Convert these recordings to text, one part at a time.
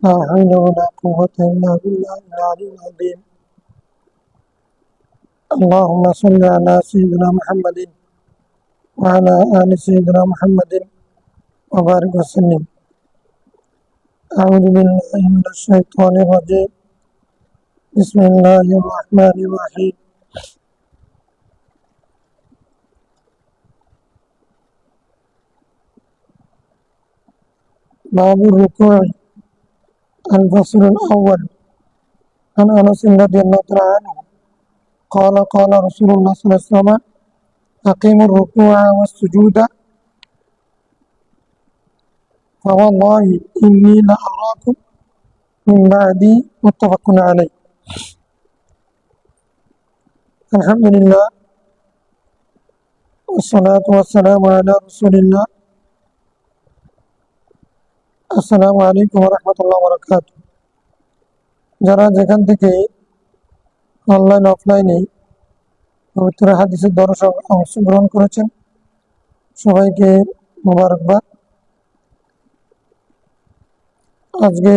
لا حول ولا قوة إلا بالله العلي العظيم. اللهم صل على سيدنا محمد وعلى آل سيدنا محمد وبارك وسلم. أعوذ بالله من الشيطان الرجيم. بسم الله الرحمن الرحيم. باب الركوع. الفصل الأول. عن أنس رضي الله تعالى عنه قال رسول الله صلى الله عليه وسلم: أقيموا الركوع والسجود فوالله إني لأراكم من بعدي. متفق عليه. الحمد لله والصلاة والسلام على رسول الله. আসসালামু আলাইকুম ওয়া রাহমাতুল্লাহি ওয়া বারাকাতুহু। যারা যেখান থেকে অনলাইন অফলাইনে পবিত্র হাদিসের দর্শে অংশগ্রহণ করেছেন সবাইকে মোবারকবাদ। আজকে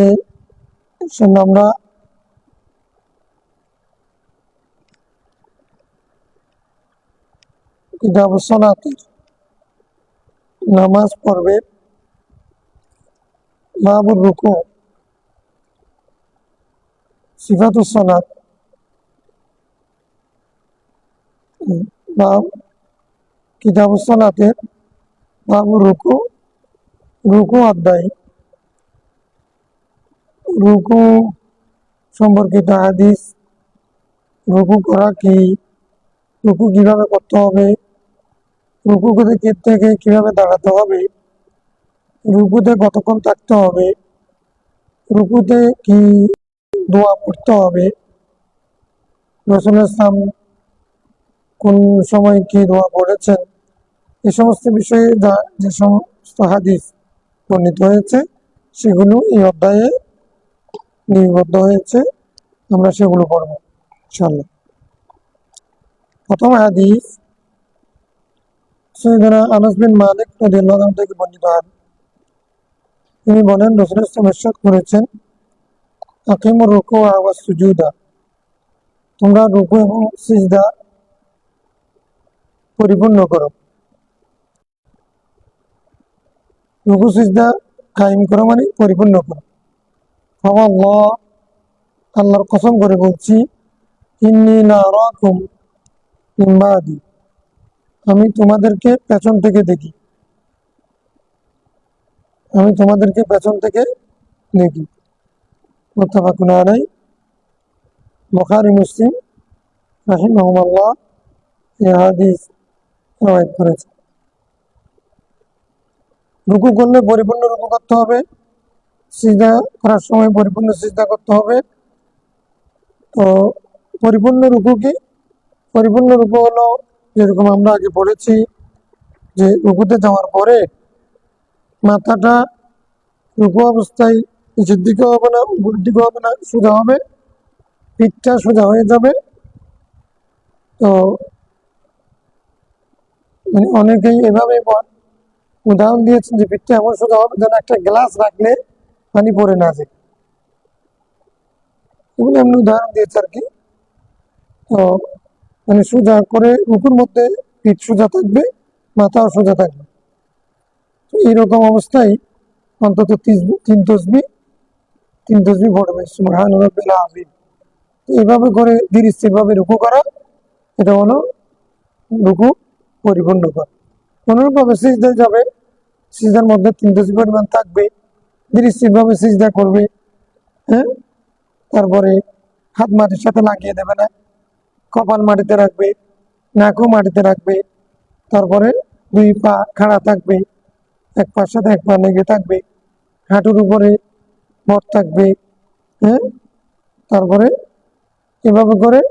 আমরা কিতাবুস সালাতের নামাজ পড়বে বাবুর রুকু সিফাতুস সালাত বাব কিতাবুস সালাতের বাবুর রুকু অধ্যায়। রুকু সম্পর্কিত হাদিস, রুকু করা কি, রুকু কিভাবে করতে হবে, রুকু থেকে কিভাবে দাঁড়াতে হবে, রুকুতে কতক্ষণ থাকতে হবে, রুকুতে কি দোয়া পড়তে হবে, রাসূল ইসলাম কোন সময় কি দোয়া পড়েছেন, এই সমস্ত বিষয়ে যে সমস্ত হাদিস বর্ণিত হয়েছে সেগুলো এই অধ্যায়ে লিপিবদ্ধ হয়েছে। আমরা সেগুলো পড়ব ইনশাআল্লাহ। প্রথম হাদিস সাইয়েদনা আনাস বিন মালিক রাদিয়াল্লাহু আনহু থেকে বর্ণিত। তিনি বলেন, রাসূল ইসলাম ইরশাদ করেছেন, আকিমুর রুকু ওয়াস সুজুদা, তোমরা রুকু এবং সিজদা পরিপূর্ণ করো। রুকু সিজদা কায়েম করো মানে পরিপূর্ণ করো। ফাওয়াল্লাহ, আল্লাহর কসম করে বলছি, ইন্নী লাআরাকুম মিন বাদি, আমি তোমাদেরকে পেছন থেকে দেখি, আমি তোমাদেরকে পেছন থেকে দেখি। মুত্তাফাকুন আলাইহি। বুখারী মুসলিম রাহিমাহুল্লাহ এই হাদিস রওয়ায়াত করেছে। রুকু করলে পরিপূর্ণ রুকু করতে হবে, সিজদা করার সময় পরিপূর্ণ সিজদা করতে হবে। তো পরিপূর্ণ রুকু কি? পরিপূর্ণ রুকু হলো, যেরকম আমরা আগে পড়েছি, যে রুকুতে যাওয়ার পরে মাথাটা রুকু অবস্থায় নিচের দিকে হবে না, উপরের দিকে হবে না, সোজা হবে, পিঠটা সোজা হয়ে যাবে। তো মানে অনেকেই এভাবে উদাহরণ দিয়েছেন যে পিঠটা এমন সোজা হবে যেন একটা গ্লাস রাখলে পানি পড়ে না যায়, এগুলো এমনি উদাহরণ দিয়েছে আর কি। তো মানে সোজা করে রুকুর মধ্যে পিঠ সোজা থাকবে, মাথাও সোজা থাকবে। তো এইরকম অবস্থায় অন্তত তিন তসবিহ পড়বে সুবহান রাব্বিল আযীম। তো এইভাবে করে ধীর স্থিরভাবে রুকু করা, এটা হলো রুকু পরিপূর্ণ করা। অনুরূপভাবে সিজদায় যাবে, সিজদার মধ্যে 3 তসবিহ পরিমাণ থাকবে, ধীর স্থিরভাবে সিজদা করবে। হ্যাঁ, তারপরে হাত মাটির সাথে লাগিয়ে দেবে না, কপাল মাটিতে রাখবে, নাকও মাটিতে রাখবে। তারপরে 2 পা খাড়া থাকবে, এক পার সাথে এক পা লেগে থাকবে, হাঁটুর উপরে ভর থাকবে। হ্যাঁ, তারপরে এভাবে করে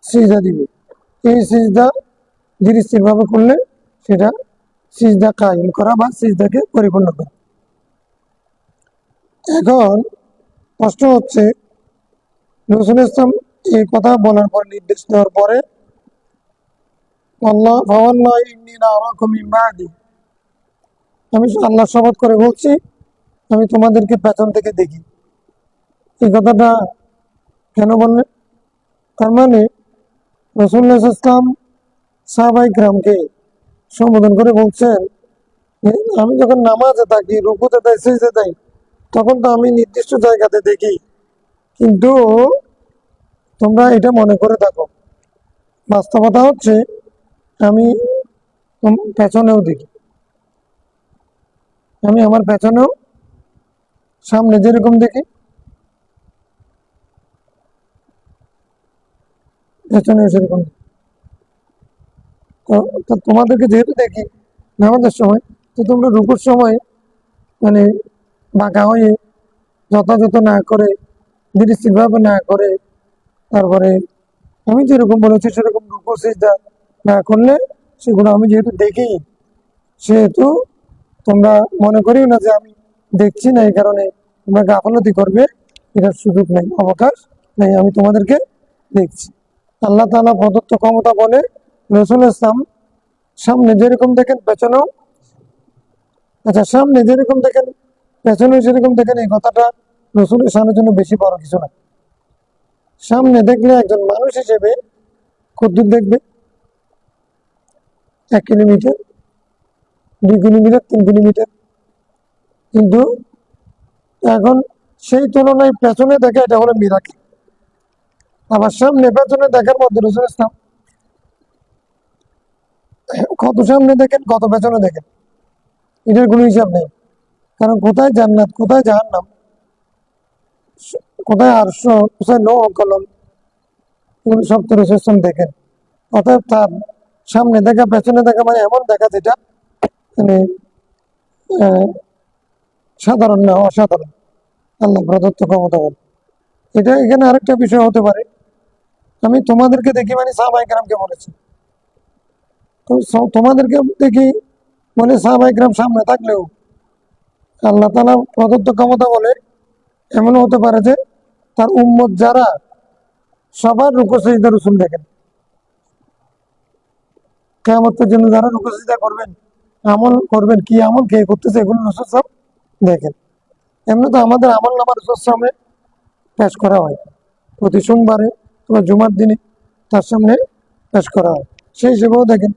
সিজদা দিবে। এই সিজদা ধীর স্থিরভাবে করলে সেটা সিজদা কায়েম করা বা সিজদাকে পরিপূর্ণ করা। এখন প্রশ্ন হচ্ছে, রাসূল ইসলাম এই কথা বলার পর, নির্দেশ দেওয়ার পরে, ফাওয়াল্লাহি ইন্নী লাআরাকুম মিন বাদি, আমি আল্লাহর শপথ করে বলছি, আমি তোমাদেরকে পেছন থেকে দেখি। এই কথাটা কেন বললেন? তার মানে রাসূলুল্লাহ সাল্লাল্লাহু আলাইহি ওয়াসাল্লাম সাহাবায়ে কিরামকে সম্বোধন করে বলছেন যে, আমি যখন নামাজে থাকি, রুকুতে যাই, সিজদায় যাই, তখন তো আমি নির্দিষ্ট জায়গাতে দেখি, কিন্তু তোমরা এটা মনে করে থাকো, বাস্তবতা হচ্ছে আমি পেছনেও দেখি, আমি আমার পেছনেও সামনে যেরকম দেখি পেছনেও সেরকম দেখি। তো তোমাদেরকে যেহেতু দেখি নামাজের সময়, তো তোমরা রুকুর সময় মানে বাঁকা হয়ে যথাযথ না করে, দৃষ্টিভাবে না করে, তারপরে আমি যেরকম বলেছি সেরকম রুকু সিজদা না করলে, সেগুলো আমি যেহেতু দেখি, সেহেতু তোমরা মনে করিও না যে আমি দেখছি না, এই কারণে তোমরা গাফলতি করবে, এটার সুযোগ নেই, অবকাশ নেই, আমি তোমাদেরকে দেখছি। আল্লাহ তাআলা প্রদত্ত ক্ষমতা বলে রাসূল ইসলাম সামনে যেরকম দেখেন পেছনেও, আচ্ছা সামনে যেরকম দেখেন পেছনেও সেরকম দেখেন, এই কথাটা রাসূলের শানের জন্য বেশি বড় কিছু না। সামনে দেখলে একজন মানুষ হিসেবে কতদূর দেখবে? 1 কিলোমিটার, 2 কিলোমিটার, 3 কিলোমিটার। কিন্তু এখন সেই তুলনায় পেছনে দেখা, এটা হলো মিরাকেল। আবার সামনে পেছনে দেখার মধ্যে রাসূল ইসলাম কত সামনে দেখেন, কত পেছনে দেখেন, এটার কোনো হিসাব নেই। কারণ কোথায় জান্নাত, কোথায় জাহান্নাম, কোথায় আরশ, কোথায় লৌহ কলম, এগুলো সব তো রাসূল ইসলাম দেখেন। অতএব তার সামনে দেখা পেছনে দেখা মানে এমন দেখা যেটা মানে আহ, সাধারণ না, অসাধারণ, আল্লাহ প্রদত্ত ক্ষমতা বলে। এটা এখানে আরেকটা বিষয় হতে পারে, আমি তোমাদেরকে দেখি মানে সাহাবায়ে কেরামকে বলেছি, তো তোমাদেরকে দেখি মানে সাহাবায়ে কেরাম সামনে থাকলেও আল্লাহ তাআলা প্রদত্ত ক্ষমতা বলে এমনও হতে পারে যে তার উম্মত যারা সবার রুকু সিজদা রাসূল দেখেন, কিয়ামতের জন্য যারা রুকু সিজদা করবেন, আমল করবেন, কি আমল কে করতেছে, এগুলো রাসূল সব দেখেন। এমনি তো আমাদের আমল নামা রাসূলের সামনে পেশ করা হয় প্রতি সোমবারে বা জুমার দিনে, তার সামনে পেশ করা হয়, সেই হিসেবেও দেখেন।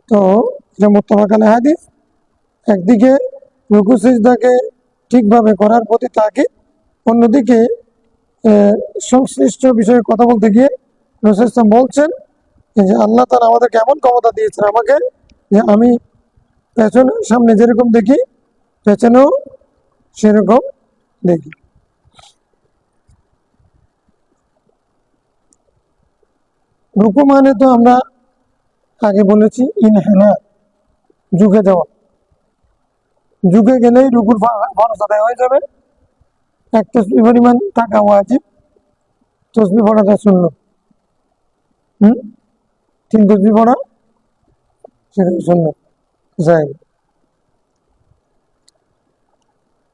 তো এটা মুত্তাফাক আলাইহি হাদিস। একদিকে রুকু সিজদাকে ঠিকভাবে করার প্রতি তাকিদ, অন্যদিকে সংশ্লিষ্ট বিষয়ে কথা বলতে গিয়ে রাসূল সাল্লাল্লাহু বলছেন যে আল্লাহ তাআলা আমাদেরকে এমন ক্ষমতা দিয়েছেন আমাকে, যে আমি পেছনে সামনে যেরকম দেখি পেছনেও সেরকম দেখি। রুকু মানে তো আমরা আগে বলেছি ইনহানা, ঝুঁকে যাওয়া, ঝুঁকে গেলেই রুকুর ফরজ আদায় হয়ে যাবে। এক তাসবিহ পরিমাণ থাকা ওয়াজিব, তাসবিহ পড়াটা সুন্নাত। হুম, 3 তাসবিহ পড়া সেটা সুন্নাত যাই।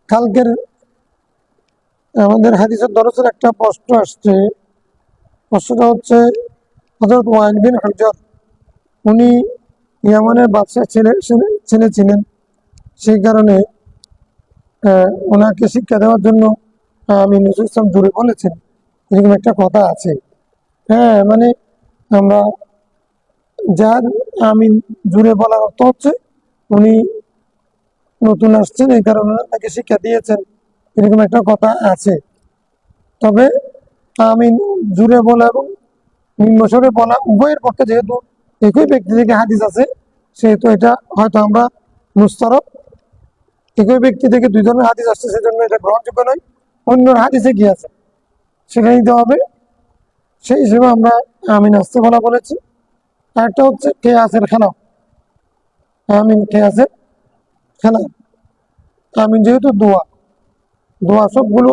কালকের আমাদের হাদিসের দরজের একটা প্রশ্ন আসছে, প্রশ্নটা হচ্ছে হযরত ওয়াইল বিন হুজর, উনি ইয়ামানের বাদশাহ ছেলে ছিলেন, সেই কারণে ওনাকে শিক্ষা দেওয়ার জন্য আমি নজরুল ইসলাম জুড়ে বলেছেন, এরকম একটা কথা আছে। হ্যাঁ, মানে আমরা যার আমি জুড়ে বলার অর্থ হচ্ছে উনি নতুন আসছেন, এই কারণে তাকে শিক্ষা দিয়েছেন, এরকম একটা কথা আছে। তবে আমি জুড়ে বলা এবং নিম্নস্বরে বলা উভয়ের পক্ষে, যেহেতু একই ব্যক্তি থেকে হাদিস আছে, সেহেতু এটা হয়তো আমরা মুস্তারব, একই ব্যক্তি থেকে 2 ধরনের হাদিস আসছে, সেজন্য এটা গ্রহণযোগ্য নয়। অন্য হাদিসে কি আছে সেটা নিতে হবে, সেই হিসেবে আমরা আমিন আসতে বলা বলেছি। আরেকটা হচ্ছে কেয়াসের খেলাফ, আমিন কেয়াসের খেলাফ। আমিন যেহেতু দোয়া, দোয়া সবগুলো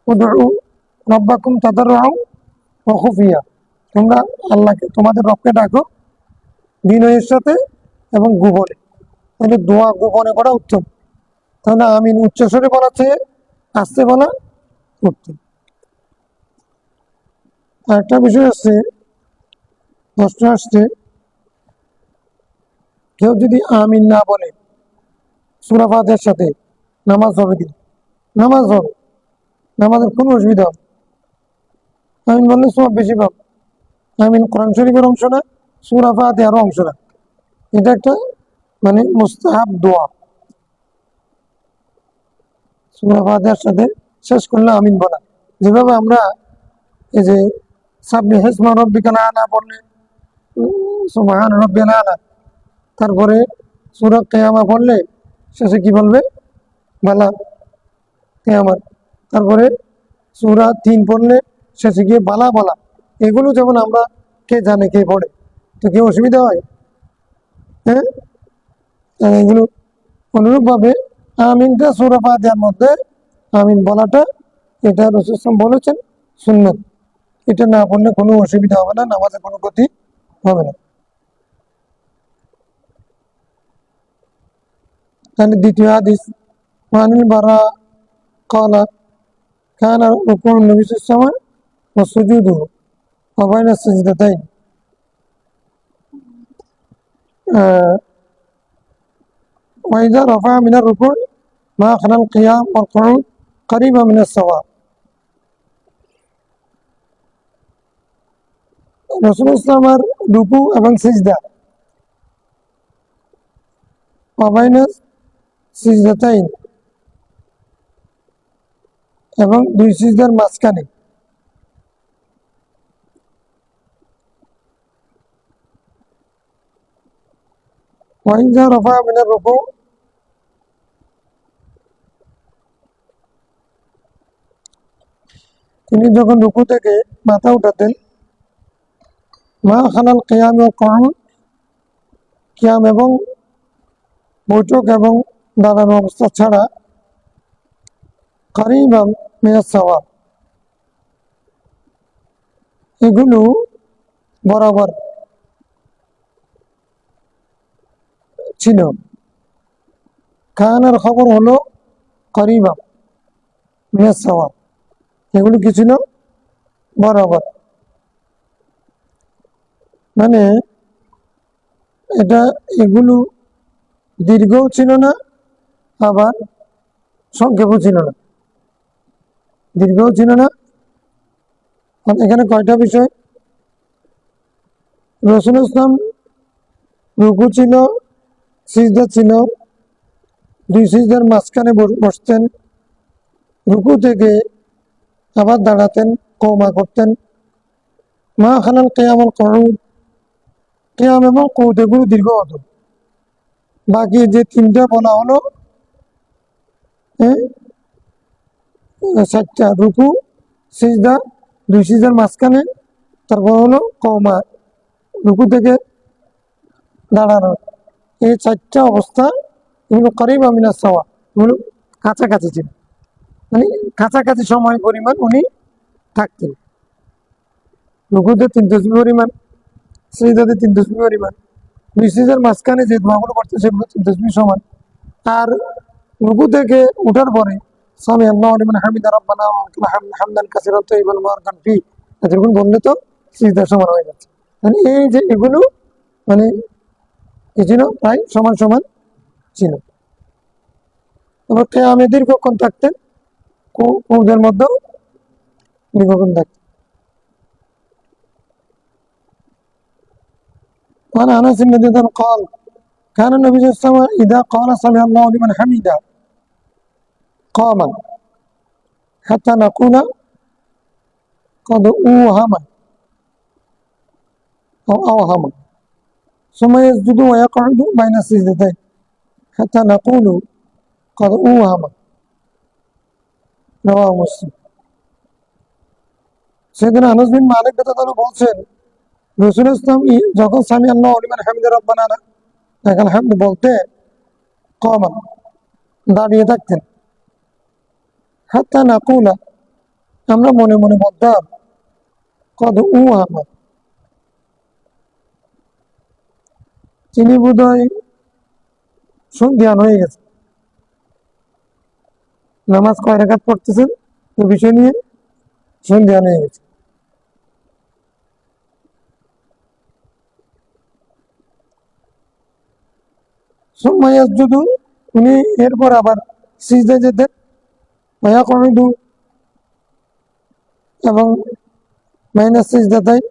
উদউ রব্বাকুম তাদাররুআন ওয়া খুফিয়া, তোমরা আল্লাহকে, তোমাদের রবকে ডাকো বিনয়ের সাথে এবং গোপনে, তাহলে দোয়া গোপনে করা উত্তম। তাহলে আমিন উচ্চস্বরে বলা চেয়ে আস্তে বলা উত্তম। আরেকটা বিষয় আসছে, প্রশ্ন আসছে, কেউ যদি আমিন না বলে সূরা ফাতিহার সাথে, নামাজ হবে কি? নামাজ হবে, নামাজের কোনো অসুবিধা হবে। আমিন বললে সব বেশি পাব। আমিন কোরআন শরীফের অংশ না, সূরা ফাতিহার অংশ না, এটা একটা মানে মুস্তাহাব দোয়া। সূরা ফাতিহার সাথে শেষ করলে আমিন বলা, যেভাবে আমরা এই যে সাব্বিহ ইসমা রাব্বিকাল আ'লা পড়লে সুবহান রাব্বিয়াল আ'লা, তারপরে সূরা কিয়ামা পড়লে শেষে কি বলবে? বালা কিয়ামত। তারপরে সূরা ৩ পড়লে শেষে গিয়ে বালা বালা। এগুলো যেমন আমরা কে জানে কে পড়ে, তো কি অসুবিধা হয়? হ্যাঁ, এগুলো অনুরূপভাবে আমিনটা সূরা ফাতিহার মধ্যে আমিন বলাটা, এটা রাসূল সাল্লাল্লাহু আলাইহি ওয়াসাল্লাম বলেছেন সুন্নাত। এটা না পড়লে কোনো অসুবিধা হবে না, নামাজে কোনো ক্ষতি হবে না। তাহলে দ্বিতীয় হাদিস, ওয়ানিল বারা ক্বালা কানা রুকুউন নবী সাল্লাল্লাহু আলাইহি ওয়াসাল্লাম ওয়া সুজুদুহু ওয়া বাইনা সাজদাতাইন। وإذا رفع من الركوع ما خلا القيام والقعود قريبا من السواء. রাসূলুল্লাহ সাল্লাল্লাহু আলাইহি ওয়াসাল্লামের রুকু এবং সিজদা ওয়া বাইনা সিজদাতাইন, এবং দুই সিজদার মাঝখানে ওয়াইদা রফা মিনার রুকু, তিনি যখন রুকু থেকে মাথা উঠাতেন, মা খালাল কিয়াম ও কুউদ, কিয়াম এবং বৈঠক এবং দাঁড়ানো অবস্থা ছাড়া, কারিবাম মিনাস সাওয়া, এগুলো বরাবর ছিল। খানের খবর হলো কারিবাম মিনাস সাওয়া, এগুলো কি ছিল? বরাবর। মানে এটা এগুলো দীর্ঘও ছিল না, আবার সংক্ষেপও ছিল না, দীর্ঘও ছিল না। এখানে কয়টা বিষয়? রাসূলুল্লাহ ইসলাম রুকু ছিল, সিজদা ছিল, দুই সিজদার মাঝখানে বসতেন, রুকু থেকে আবার দাঁড়াতেন, কওমা করতেন। মা খালাল কিয়াম ওয়াল কুউদ, কিয়াম এবং কুউদ এগুলো দীর্ঘ হতো। বাকি যে তিনটা বলা হলো, চারটা, রুকু, সিজদা, দুই সিজদার মাঝখানে, তারপর হলো কওমা, রুকু থেকে দাঁড়ানো, এই চারটা অবস্থা এগুলো করিবা মিনাস সাওয়া, এগুলো কাছাকাছি ছিল, মানে কাছাকাছি সময় পরিমাণ উনি থাকতেন। রুকুতে 3 তাসবিহ পরিমাণ, সিজদাতে 3 তাসবিহ পরিমাণ, দুই সিজদার মাঝখানে যে দোয়াগুলো করতেন সেগুলো 3 তাসবিহ সমান। আর রুকু থেকে উঠার পরে সামি আল্লাহু লিমান হামিদা রাব্বানা ওয়া লাকাল হামদ হামদান কাসীরান তাইয়িবান মুবারাকান ফি, এতটুকু বললে তো সিজদা সমান হয়ে যাচ্ছে। মানে এই যে এগুলো মানে কি ছিল? প্রায় সমান সমান ছিল। তবে কিয়ামে দীর্ঘক্ষণ থাকতেন, কুউদের মধ্যেও দীর্ঘক্ষণ থাকতেন। وعن انس بن مالك قال كان النبي صلى الله عليه وسلم اذا قال سمع الله لمن حمده قام حتى نقول قد اوهم او اوهم، ثم يسجد ويقعد بين السجدتين حتى نقول قد اوهم، رواه مسلم। সেদিন আনাস বিন মালিক রাদিয়াল্লাহু বলছেন, রাসূলুল্লাহ ইসলাম যখন সামি আল্লাহু লিমান হামিদা রাব্বানা লাকাল হামদ বলতে, কমা, দাঁড়িয়ে থাকতেন, হাত্তা নাকুলা, আমরা মনে মনে বলতাম, কদ উহামা, তিনি বোধহয় সন্ধিয়ান হয়ে গেছে। নামাজ কয় রাকাত পড়তেছেন এই বিষয় নিয়ে সন্ধিয়ান হয়ে গেছে। সুম্মা ইয়াসজুদু, উনি এরপর আবার সিজদায় যেতেন, ওয়ায়াকুদু, এবং বাইনা সিজদাতাই,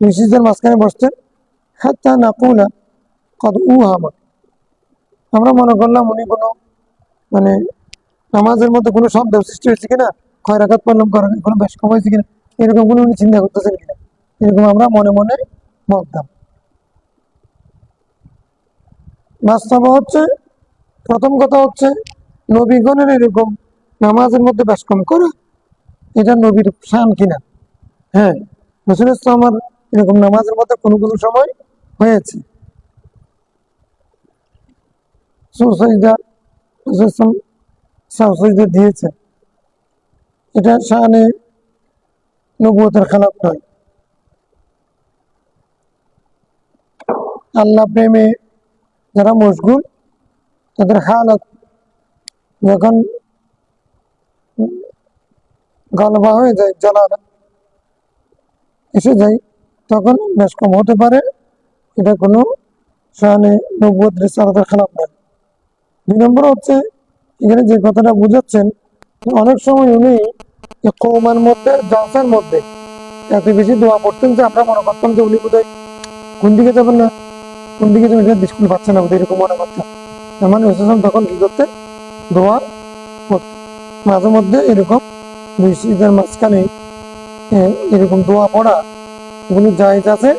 দুই সিজদার মাঝখানে বসতেন। হাত্তা নাকুলা কদ উহামা, আমরা মনে করলাম উনি কোনো মানে নামাজের মধ্যে কোনো শব্দ সৃষ্টি হয়েছে কিনা, কয় রাকাত পড়লাম, কয় রাকাত কোনো বেশ কম হয়েছে কিনা, এরকম কোনো উনি চিন্তা করতেছেন কিনা, এরকম আমরা মনে মনে বলতাম। বাস্তব হচ্ছে, প্রথম কথা হচ্ছে নবীগণের এরকম নামাজের মধ্যে বেশ কম করা, এটা নবীর শান কিনা। হ্যাঁ, রাসূল ইসলামের এরকম নামাজের মধ্যে কোনো কোনো সময় হয়েছে সুসাইদা, রাসূল ইসলাম সাউসাইদা দিয়েছে, এটা শানে নবুয়তের খেলাফ নয়। আল্লাহ প্রেমে যারা মশগুল, তাদের হালত যখন গলবা হয়ে যায়, জ্বালানো এসে যায়, তখন বেশ কম হতে পারে, এটা কোনো শানে নবুয়ত রিসালাতের খেলাফ নয়। 2 নম্বর হচ্ছে, এখানে যে কথাটা বুঝাচ্ছেন, অনেক সময় উনি কওমের মধ্যে, জলসার মধ্যে এত বেশি দোয়া পড়তেন যে আমরা মনে করতাম যে উনি বোধহয় কোন দিকে যাবেন না, কোন দিকে যাবেন এটা স্কুল পাচ্ছে না, এরকম মনে করতাম। মানে তখন কি করতে, দোয়া করতে। মাঝে মধ্যে এরকম দুই সিজদার মাঝখানে এরকম দোয়া পড়া, এগুলো জায়েজ আছে,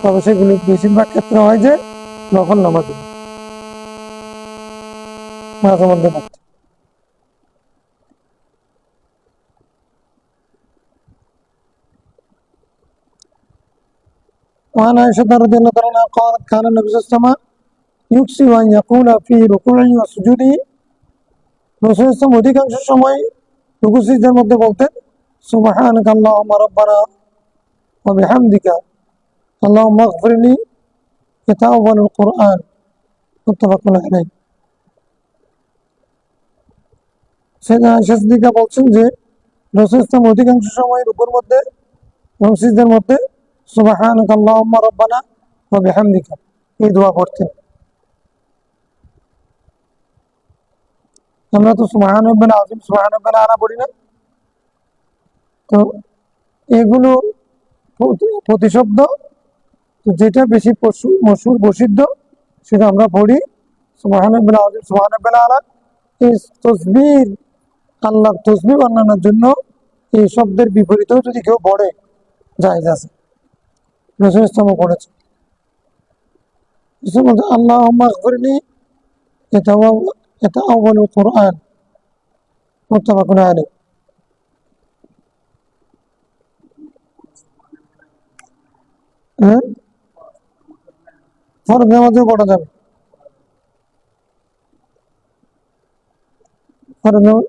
তবে সেগুলো বেশিরভাগ ক্ষেত্রে হয় যে নফল নামাজে মাঝে মধ্যে পড়তে। وعن عائشة رضي الله تعالى عنها قالت كان النبي صلى الله عليه وسلم يكثر أن يقول في ركوعه وسجوده, রাসূল ইসলাম অধিকাংশ সময় রুকু সিজদার মধ্যে বলতেন সুবহানাকা আল্লাহুম্মা রাব্বানা ওয়া বিহামদিকা আল্লাহুম্মা ইগফিরলি, এটা আউয়ালুল কুরআন, মুত্তাফাকুন আলাইহি। সাইয়েদা আয়েশা সিদ্দিকা বলছেন যে রাসূল ইসলাম অধিকাংশ সময় রুকুর মধ্যে এবং সিজদার মধ্যে সুবহানাকা আল্লাহুম্মা রাব্বানা ওয়া বিহামদিকা এই দোয়া পড়তেন। আমরা তো সুবহান রাব্বিল আযীম, সুবহান রাব্বিল আলা পড়ি না, তো এগুলো প্রতিশব্দ, তো যেটা বেশি মশহুর প্রসিদ্ধ সেটা আমরা পড়ি সুবহান রাব্বিল আযীম, সুবহান রাব্বিল আলা। এই তাসবিহ, আল্লাহর তাসবিহ বানানোর জন্য এই শব্দের বিপরীতেও যদি কেউ পড়ে জায়েজ আছে, রাসূল ইসলামও পড়েছে। আল্লাহুম্মা ইগফিরলি, এটা আউয়ালুল কুরআন, মুত্তাফাকুন আলাইহি। হ্যাঁ, ফরজ নামাজেও পড়া যাবে, ফরজ নামাজ।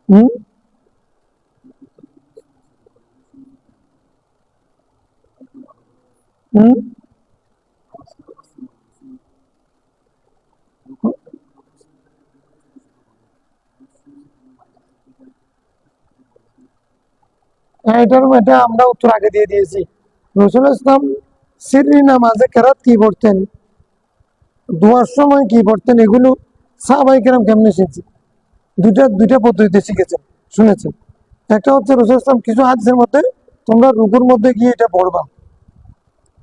হুম, হুম, হ্যাঁ, এটা আমরা উত্তর আগে দিয়ে দিয়েছি। রাসূল ইসলাম সিররি নামাজে কেরাত কি পড়তেন, দোয়ার সময় কি পড়তেন, এগুলো সাহাবায়ে কেরাম কেমনে শিখছে, দুইটা পদ্ধতিতে শিখেছেন, শুনেছেন। একটা হচ্ছে রাসূল ইসলাম কিছু হাদিসের মধ্যে তোমরা রুকুর মধ্যে গিয়ে এটা পড়বা,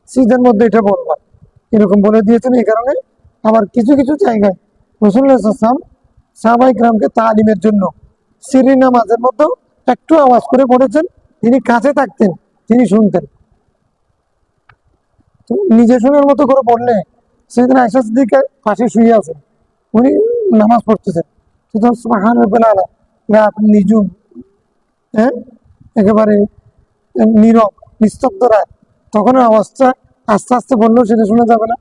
সিজদার মধ্যে এটা পড়বা, এরকম বলে দিয়েছেন। এই কারণে আবার কিছু কিছু জায়গায় রাসূলুল্লাহ সাল্লাল্লাহু আলাইহি ওয়াসাল্লাম সাহাবায়ে কেরামকে তালিমের জন্য সিররি নামাজের মধ্যে একটু আওয়াজ করে পড়েছেন, তিনি কাছে থাকতেন, তিনি শুনতেন। তো নিজে শোনার মতো করে পড়লে, সেদিন আয়েশা সিদ্দিকা পাশে শুয়ে আছেন, উনি নামাজ পড়তেছেন, সুতরাং সুবহান রাব্বিল আলা, আপনি নিজুম, হ্যাঁ, একেবারে নীরব নিস্তব্ধ রাত, তখন আওয়াজটা আস্তে আস্তে বললেও সেটা শোনা যাবে না।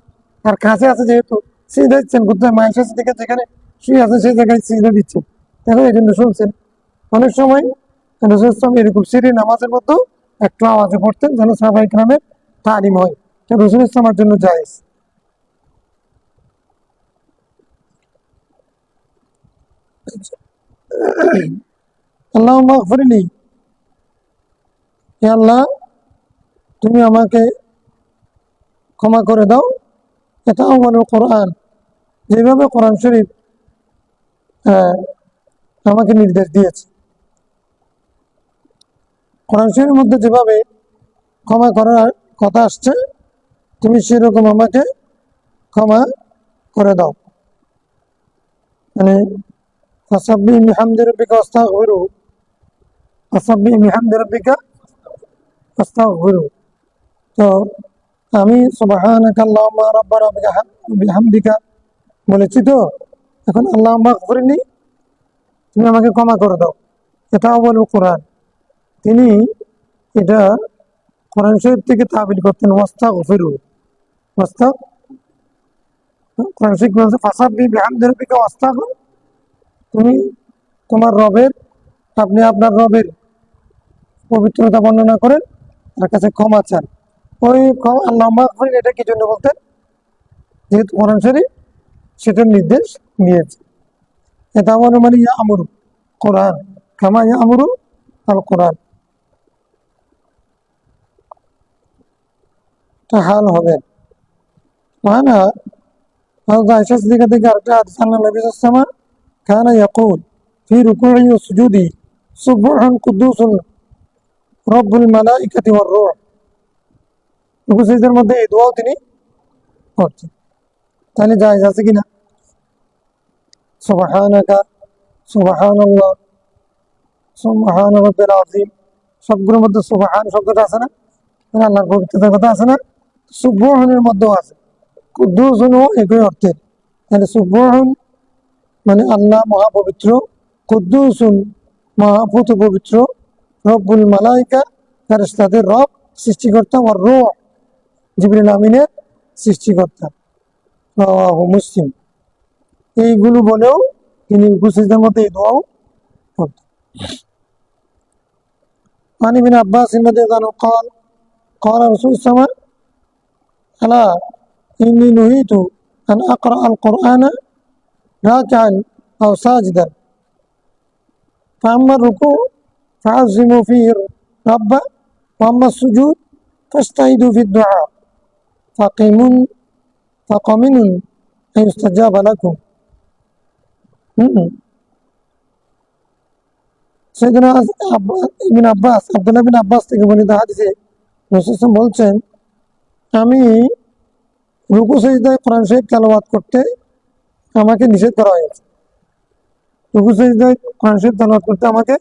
আর কাছে আছে যেহেতু সিজদা দিচ্ছেন, কোথায় আয়েশা সিদ্দিকা যেখানে শুয়ে আছে সেই জায়গায় সিজদা দিচ্ছেন, এখন এই জন্য শুনছেন। অনেক সময় রাসূল ইসলাম এরকম সিররি নামাজের মতো একটু আওয়াজে পড়তেন, যেন সাহাবায়ে কেরামের তালিম হয়, এটা রাসূল ইসলামের জন্য জায়েজ। আল্লাহুম্মা ইগফিরলি, হে আল্লাহ তুমি আমাকে ক্ষমা করে দাও, এটা আউয়ালুল কোরআন, যেভাবে কোরআন শরীফ আমাকে নির্দেশ দিয়েছে। কোরআন শরীফের মধ্যে যেভাবে ক্ষমা করার কথা আসছে, তুমি সেরকম আমাকে ক্ষমা করে দাও। মানে ফাসাব্বিহ বিহামদি রাব্বিকা ওয়াস্তাগফিরু, ফাসাব্বিহ বিহামদি রাব্বিকা ওয়াস্তাগফিরু। তো আমি সুবহানাকা আল্লাহুম্মা রাব্বানা বিহামদিকা বলেছি, তো এখন আল্লাহুম্মা গফিরনি, তুমি আমাকে ক্ষমা করে দাও, এটাও বলল কোরআন। তিনি এটা কোরআন শরীফ থেকে তাবিল করতেন ওয়াস্তাগফিরু। ওয়াস্তা কোরআন শরীফ বলছে ফাসাব্বিহ বিহামদি রাব্বিকা ওয়াস্তাগফির, তুমি তোমার রবের, আপনি আপনার রবের পবিত্রতা বর্ণনা করেন, তার কাছে ক্ষমা চান। ওই আল্লাহুম্মা গফিরনি এটা কি জন্য বলতেন? যেহেতু কোরআন শরীফ সেটার নির্দেশ নিয়েছে। এটা মানে ইয়া আমরু কোরআন, কামা ইয়া আমরু আল কোরআন, এটা হাল হবে। মানা عائشة صديقة قالت أن النبي صلى الله عليه وسلم كان يقول في ركوعه وسجوده سبح قدوس رب الملائكة والروح। রুকু সিজদার মধ্যে এই দোয়াও তিনি করছেন। তাহলে জায়েজ আছে কিনা? সুবহানাকা, সুবহানাল্লাহ, সুবহান রাব্বিল আযীম, সবগুলোর মধ্যে সুবহান শব্দটা আছে না? আল্লাহর পবিত্রতার কথা আছে না? সুবহানের মধ্যেও আছে, কুদ্দুসুনও একই অর্থের। তাহলে সুবহান মানে আল্লাহ মহাপবিত্র, কুদ্দুসুন মহাপুত পবিত্র, রব্বুল মালাইকা ফেরেশতাদের রব, সৃষ্টিকর্তা, আর রূহ জিবরিল আমিনের সৃষ্টিকর্তা। রাওয়াহু মুসলিম। এইগুলো বলেও তিনি রুকু সিজদার মধ্যে এই দোয়াও করতেন। عن ابن عباس رضي الله عنه قال قال رسول الله صلى الله عليه وسلم ألا إني نهيت أن أقرأ القرآن راكعا أو ساجدا فأما الركوع فعظموا فيه الرب وأما السجود فاجتهدوا في الدعاء فقمن أن يستجاب لكم। সৈয়দনা ইবনে আব্বাস, আব্দুল্লাহ বিন আব্বাস থেকে বর্ণিত হাদিসে রাসূল সাল্লাল্লাহু আলাইহি ওয়াসাল্লাম বলছেন, আমি রুকু সিজদায় কোরআন শরীফ তেলাওয়াত করতে আমাকে নিষেধ করা হয়েছে। রুকু সিজদায় কোরআন শরীফ তেলাওয়াত করতে আমাকে,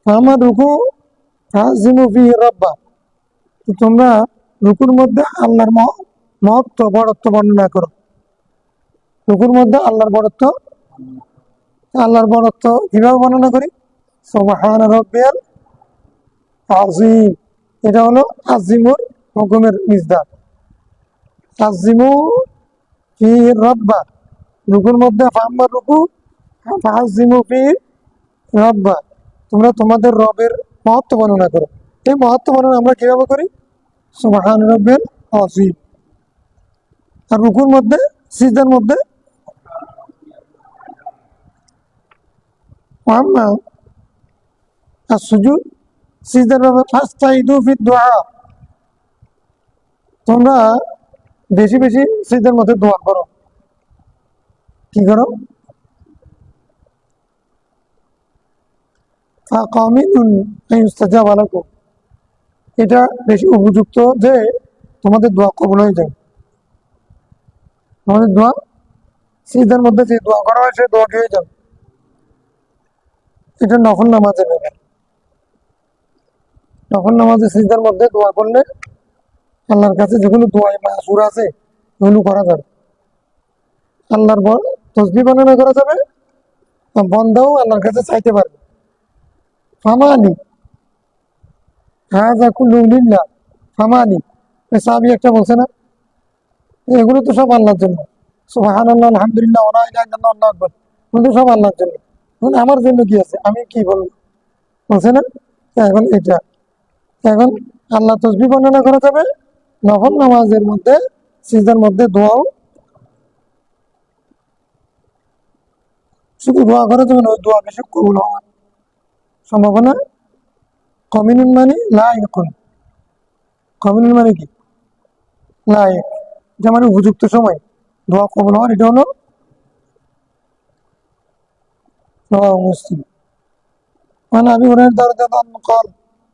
আমার রুকু তাজিমু ফিহি রাব্বা, তোমরা রুকুর মধ্যে আল্লাহর মহত্ব বড়ত্ব বর্ণনা করো। রুকুর মধ্যে আল্লাহর বড়ত্ব, আল্লাহর বড়ত্ব কিভাবে বর্ণনা করি? সুবহান রাব্বিয়াল আযীম, এটা হলো আজিমুর হুকুমের মিজদার। আজিমু ফি রাব্বা, রুকুর মধ্যে ফাম্মার রুকু ফাজিমু ফি রাব্বা, তোমরা তোমাদের রবের মহত্ব বর্ণনা করো। এই মহত্ব বর্ণনা আমরা কিভাবে করি? সুবহান রাব্বিয়াল আযীম। আর রুকুর মধ্যে, সিজদার মধ্যে আর সুজুদ, সিজদার ব্যাপারে ফাস্তাইদু ফি দুআ, তোমরা বেশি বেশি সিজদার মধ্যে দোয়া করো। কি করো? ফাকামিনুন আন ইউস্তাজাবা লাকুম, এটা বেশি উপযুক্ত যে তোমাদের দোয়া কবুল হয়ে যায়। তোমাদের দোয়া সিজদার মধ্যে যে দোয়া করা হয় সেই দোয়া হয়ে যাবে। এটা নফল নামাজের ব্যাপার। নফল নামাজে সিজদার মধ্যে দোয়া করলে আল্লাহর কাছে যেগুলো দোয়া মাসুর আছে ওগুলো করা যাবে। আল্লাহর তসবিহ বর্ণনা করা যাবে, বন্দাও আল্লাহর কাছে চাইতে পারবে। ফামানি হাযা কুল্লু লিল্লাহ, ফামানি সাহাবী একটা বলছে না, এগুলো তো সব আল্লাহর জন্য। সুবহানাল্লাহ, আলহামদুলিল্লাহ, ওয়া লা ইলাহা ইল্লাল্লাহ, আল্লাহু আকবার, এগুলো সব আল্লাহর জন্য। এখন আমার জন্য কি আছে, আমি কি বলবো? বলছে না। এখন এটা, এখন আল্লাহ তসবিহ বর্ণনা করা যাবে, নফল নামাজের মধ্যে সিজদার মধ্যে দোয়াও, শুধু দোয়া করা যাবে না, ওই দোয়া বেশি কবুল হওয়ার সম্ভাবনা। কমিনুন মানে লাইকুন, কমিনুন মানে কি? লাইক, যে মানে উপযুক্ত সময় দোয়া কবুল হওয়ার, এটা হলো رواه مسلم عن أبي هريرة رضي الله عنه قال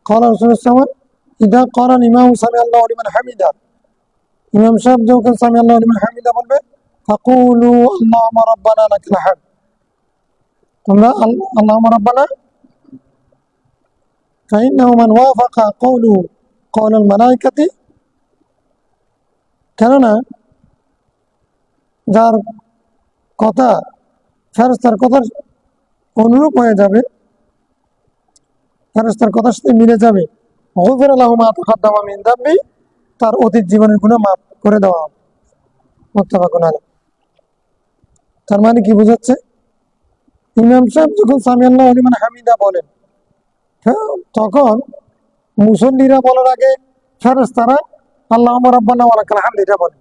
قال رسول الله صلى الله عليه وسلم إذا قال الإمام سمع الله لمن حمده ইমাম সাহেব যখন সামি আল্লাহু লিমান হামিদা বলবে ফাকুলু আল্লাহুম্মা রাব্বানা লাকাল হামদ তোমরা আল্লাহুম্মা রাব্বানা ফাইন্নাহু মান ওয়াফাকা কওলুহু কওলাল মালাইকাতি কেননা যার কথা ফেরেশতার কথার অনুরূপ হয়ে যাবে ফেরেশতার কথার সাথে মিলে যাবে গুফিরা লাহু মা তাকাদ্দামা মিন যামবি তার অতীত জীবনের গুনাহ মাফ করে দেওয়া হবে মুত্তাফাকুন আলাইহি তার মানে কি বোঝাচ্ছে ইমাম সাহেব যখন সামি আল্লাহু লিমান হামিদা বলেন তখন মুসল্লিরা বলার আগে ফেরেশতারা আল্লাহুম্মা রাব্বানা ওয়া লাকাল হামদ এটা বলে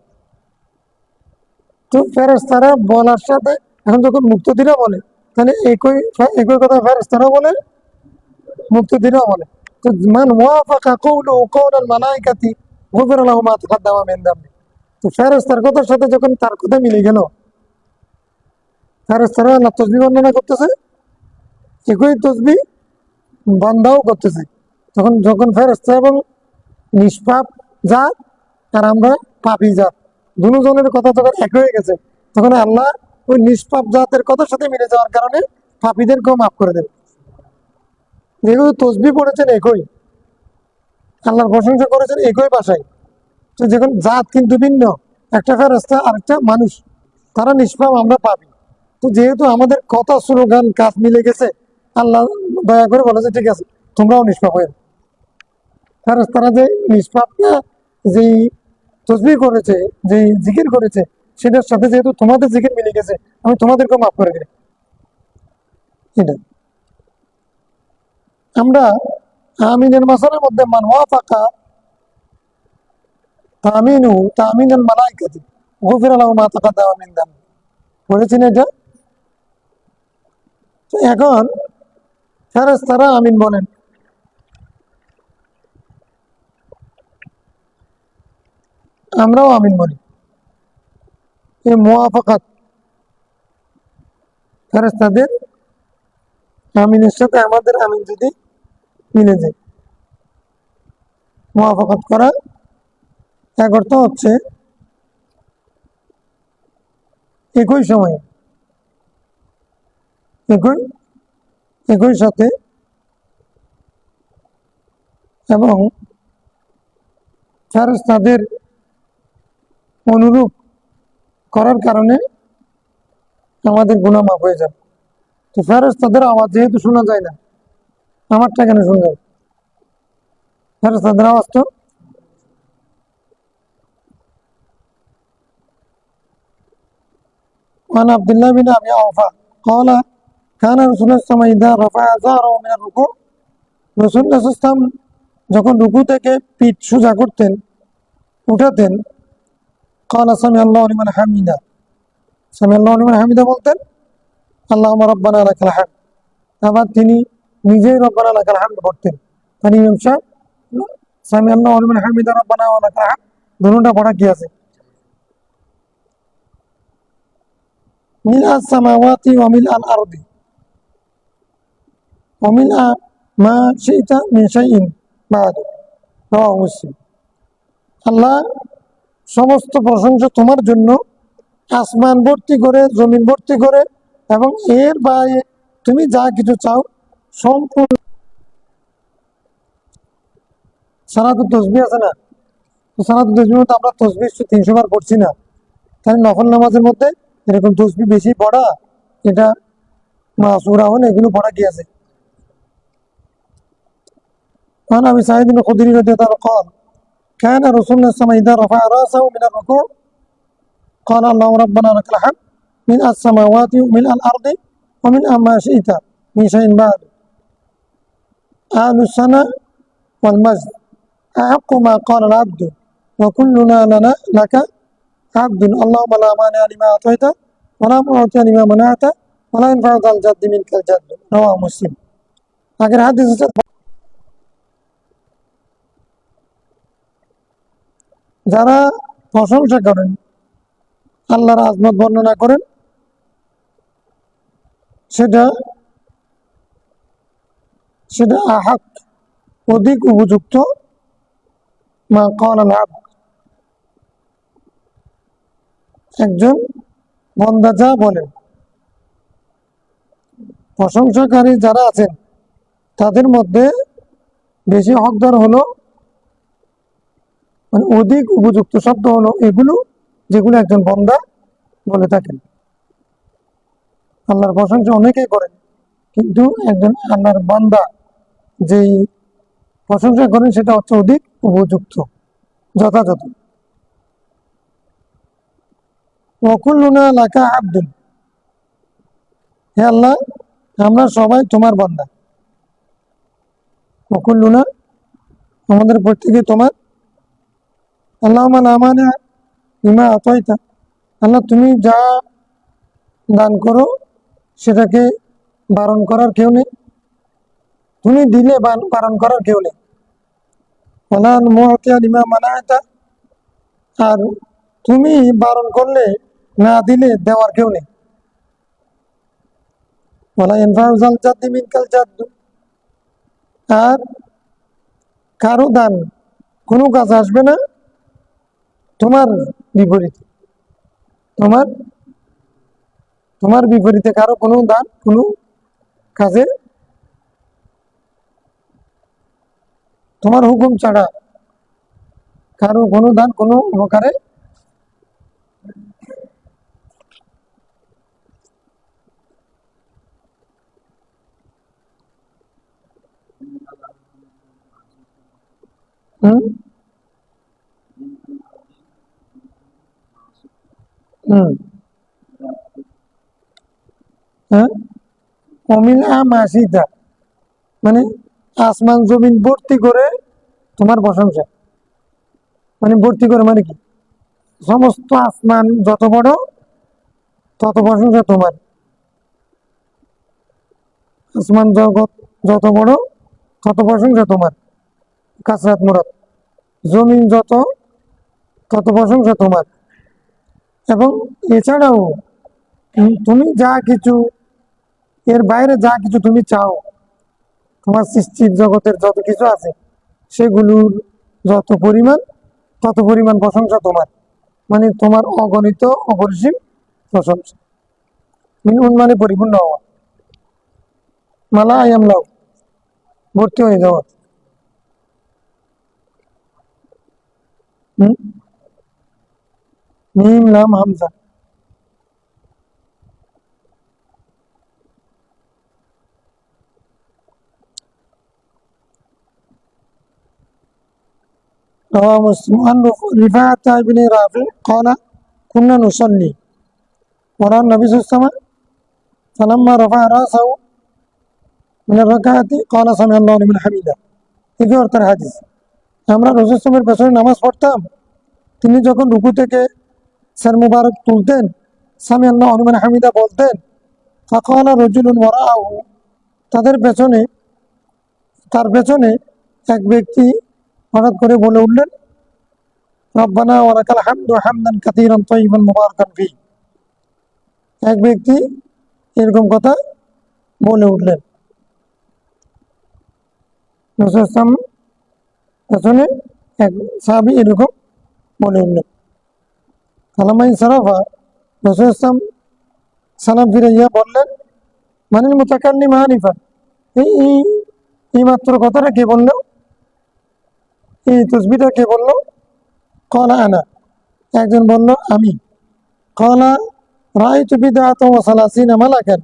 তো ফেরেশতারা বলার সাথে এখন যখন মুক্তাদিরা বলে তাহলে একই কথা ফেরেশতারা বলে মুক্তাদিরা বলে তো মান ওয়াফাকা কওলুহু কওলাল মালাইকাতি গুফিরা লাহু মা তাকাদ্দামা মিন যামবি তো ফেরেশতার কথার সাথে যখন তার কথা মিলে গেল ফেরেশতারা আল্লাহ তাসবিহ বর্ণনা করতেছে একই তাসবিহ বান্দাও করতেছে তখন যখন ফেরেশতা এবং নিষ্পাপ জাত আর আমরা পাপী জাত দুজনের কথা যখন এক হয়ে গেছে তখন আল্লাহ ওই নিষ্পাপ জাতের কথার সাথে মিলে যাওয়ার কারণে পাপীদেরকেও মাফ করে দেবে যেহেতু তাসবিহ পড়েছেন একই আল্লাহর প্রশংসা করেছেন একই ভাষায় তো যখন জাত কিন্তু ভিন্ন একটা ফেরেশতা আরেকটা মানুষ তারা নিষ্পাপ আমরা পাপী তো যেহেতু আমাদের কথা স্লোগান কাজ মিলে গেছে আল্লাহ দয়া করে বলেছে ঠিক আছে তোমরাও নিষ্পাপ হয়ে ফেরেশতারা যে নিষ্পাপটা যেই তাসবিহ করেছে যে জিকির করেছে সেটার সাথে যেহেতু তোমাদের জিকির মিলে গেছে আমি তোমাদেরকেও মাফ করে দিই এটা আমরা আমিনের মাসালার মধ্যে মান ওয়াফাকা তামিনু তামিনাল মালাইকাতি গুফিরা লাহু মা তাকাদ্দামা মিন যামবি পড়েছেন এটা তো এখন ফেরেশতারা আমিন বলেন আমরাও আমিন বলি এই মুওয়াফাকাত ফেরেশতাদের আমিনের সাথে আমাদের আমিন যদি মিলে যায় মুওয়াফাকাত করা এক অর্থ হচ্ছে একই সময়ে একই সাথে এবং ফেরেশতাদের অনুরূপ করার কারণে আমাদের গুনাহ মাফ হয়ে যাবে তো ফেরেশতাদের আওয়াজ যেহেতু শোনা যায় না আমারটা কেন শোনা যায় ফেরেশতাদের আওয়াজ তো عن عبد الله بن ابي اوفى قال كان رسول الله صلى الله عليه وسلم اذا رفع ظهره من الركوع রাসূলুল্লাহ সাল্লাল্লাহু আলাইহি ওয়াসাল্লাম যখন রুকু থেকে পিঠ সোজা করতেন উঠাতেন قال سمع الله لمن حمده سمع الله لمن حمده বলতেন আল্লাহুম্মা রাব্বানা লাকাল হামদ আবার তিনি নিজেই রব্বানা লাকাল হামদ পড়তেন মানে ইমাম সাহেব সামি আল্লাহু লিমান হামিদা রাব্বানা ওয়া লাকাল হামদ দুটোটা পড়া কি আছে মিলাস সামাওয়াতি ওয়া মিলাল আরদি ওয়া মিলা মা শি'তা মিন শাইইন বা'দ রাওয়াহু মুসলিম আল্লাহ সমস্ত প্রশংসা তোমার জন্য আসমান ভর্তি করে জমিন ভর্তি করে এবং এর বাইরে তুমি যা কিছু চাও সম্পূর্ণ সালাতুত তাসবিহ আছে না তো সালাতুত তাসবিহ মধ্যে আমরা তাসবিহ 300 বার পড়ছি না তাই নফল নামাজের মধ্যে এরকম তাসবিহ বেশি পড়া এটা মাসুরা হন এগুলো পড়া কি আছে عن ابي سعيد الخدري رضي الله عنه قال كان رسول الله صلى الله عليه وسلم اذا رفع راسه من الركوع قال اللهم ربنا لك الحمد من السماوات ومن الارض ومن ما شئت من شيء بعد اهل السنه والمجد احق ما قال العبد وكلنا لنا لك عبد اللهم لا مانع لما اعطيت ولا معطي لما منعت ولا ينفع ذا الجد منك الجد رواه مسلم আগের হাদিস যারা প্রশংসা করেন আল্লাহর আজমত বর্ণনা করেন সেটা সেটা আহাক, অধিক উপযুক্ত, মা ক্বাল আল আবদ, একজন বান্দা যা বলেন। প্রশংসাকারী যারা আছেন তাদের মধ্যে বেশি হকদার হলো, মানে অধিক উপযুক্ত শব্দ হলো এগুলো যেগুলো একজন বান্দা বলে থাকেন। আল্লাহর প্রশংসা অনেকেই করেন, কিন্তু একজন আল্লাহর বান্দা যেই প্রশংসা করেন সেটা হচ্ছে অধিক উপযুক্ত, যথাযথ। ওয়াকুল্লুনা লাকা আবদুন, হে আল্লাহ আমরা সবাই তোমার বান্দা। ওয়াকুল্লুনা, আমাদের প্রত্যেকে তোমার। আল্লাহুম্মা লা মানিআ লিমা আতাইতা, আল্লাহ তুমি যা দান করো সেটাকে বারণ করার কেউ নেই, তুমি দিলে বারণ করার কেউ নেই। ওয়ালা মুআতিয়া লিমা মানাআতা, আর তুমি বারণ করলে না দিলে দেওয়ার কেউ নেই। ওয়ালা ইয়ানফাউ যাল জাদ্দি মিনকাল জাদ্দু, আর কারো দান কোনো কাজ আসবে না তোমার বিপরীতে, তোমার তোমার বিপরীতে কারো কোনো দান কোনো কাজে তোমার হুকুম ছাড়া কারো কোনো দান কোনো উপকারে হুম হুম হ্যাঁ, অমিলা মাসিদা, মানে আসমান জমিন ভর্তি করে তোমার প্রশংসা। মানে ভর্তি করে মানে কি, সমস্ত আসমান যত বড় তত প্রশংসা তোমার, আসমান জগৎ যত বড় তত প্রশংসা তোমার, কাসরাত মুরাদ। জমিন যত তত প্রশংসা তোমার। এবং এছাড়াও তুমি যা কিছু, এর বাইরে যা কিছু তুমি চাও, তোমার সৃষ্টির জগতের যত কিছু আছে সেগুলোর যত পরিমাণ তত পরিমাণ প্রশংসা তোমার, মানে তোমার অগণিত অপরিসীম প্রশংসা। মিনুন মানে পরিপূর্ণ হওয়া, মালা আয়ামলাও ভর্তি হয়ে যাওয়া। হুম, মিম লাম হামজা। رواه مسلم عن رفاعة بن رافع قال كنا نصلي وراء النبي صلى الله عليه وسلم فلما رفع راسه من الركعة قال سمع الله لمن حمده। এই অর্থের হাদিস, আমরা রাসূল সাল্লাল্লাহু আলাইহি ওয়াসাল্লামের পেছনে নামাজ পড়তাম, তিনি যখন রুকু থেকে সর মুবারক তুলতেন সামি আল্লাহু লিমান হামিদা বলতেন, ফাকালা রাজুলুন ওয়ারাআহু, তাদের পেছনে তার পেছনে এক ব্যক্তি হঠাৎ করে বলে উঠলেন, রব্বানা ওয়া লাকাল হামদু হামদান কাসীরান তাইয়িবান মুবারাকান ফি। এক ব্যক্তি এরকম কথা বলে উঠলেন, রাসূল সাল্লাল্লাহু আলাইহি ওয়াসাল্লাম পেছনে এক সাহাবী এরকম বলে উঠলেন। ফালাম্মা ইনসারাফা, রাসূল সাল্লাল্লাহু আলাইহি ওয়াসাল্লাম সালাম ফিরাইয়া বললেন, মানিল মুতাকাল্লিম আনিফান, এই এই এই মাত্র কথাটা কে বললো, এই তসবিহটা কে বললো? ক্বালা আনা, একজন বলল আমি। ক্বালা রাআইতু বিদআতান ওয়া সালাসিনা মালাকান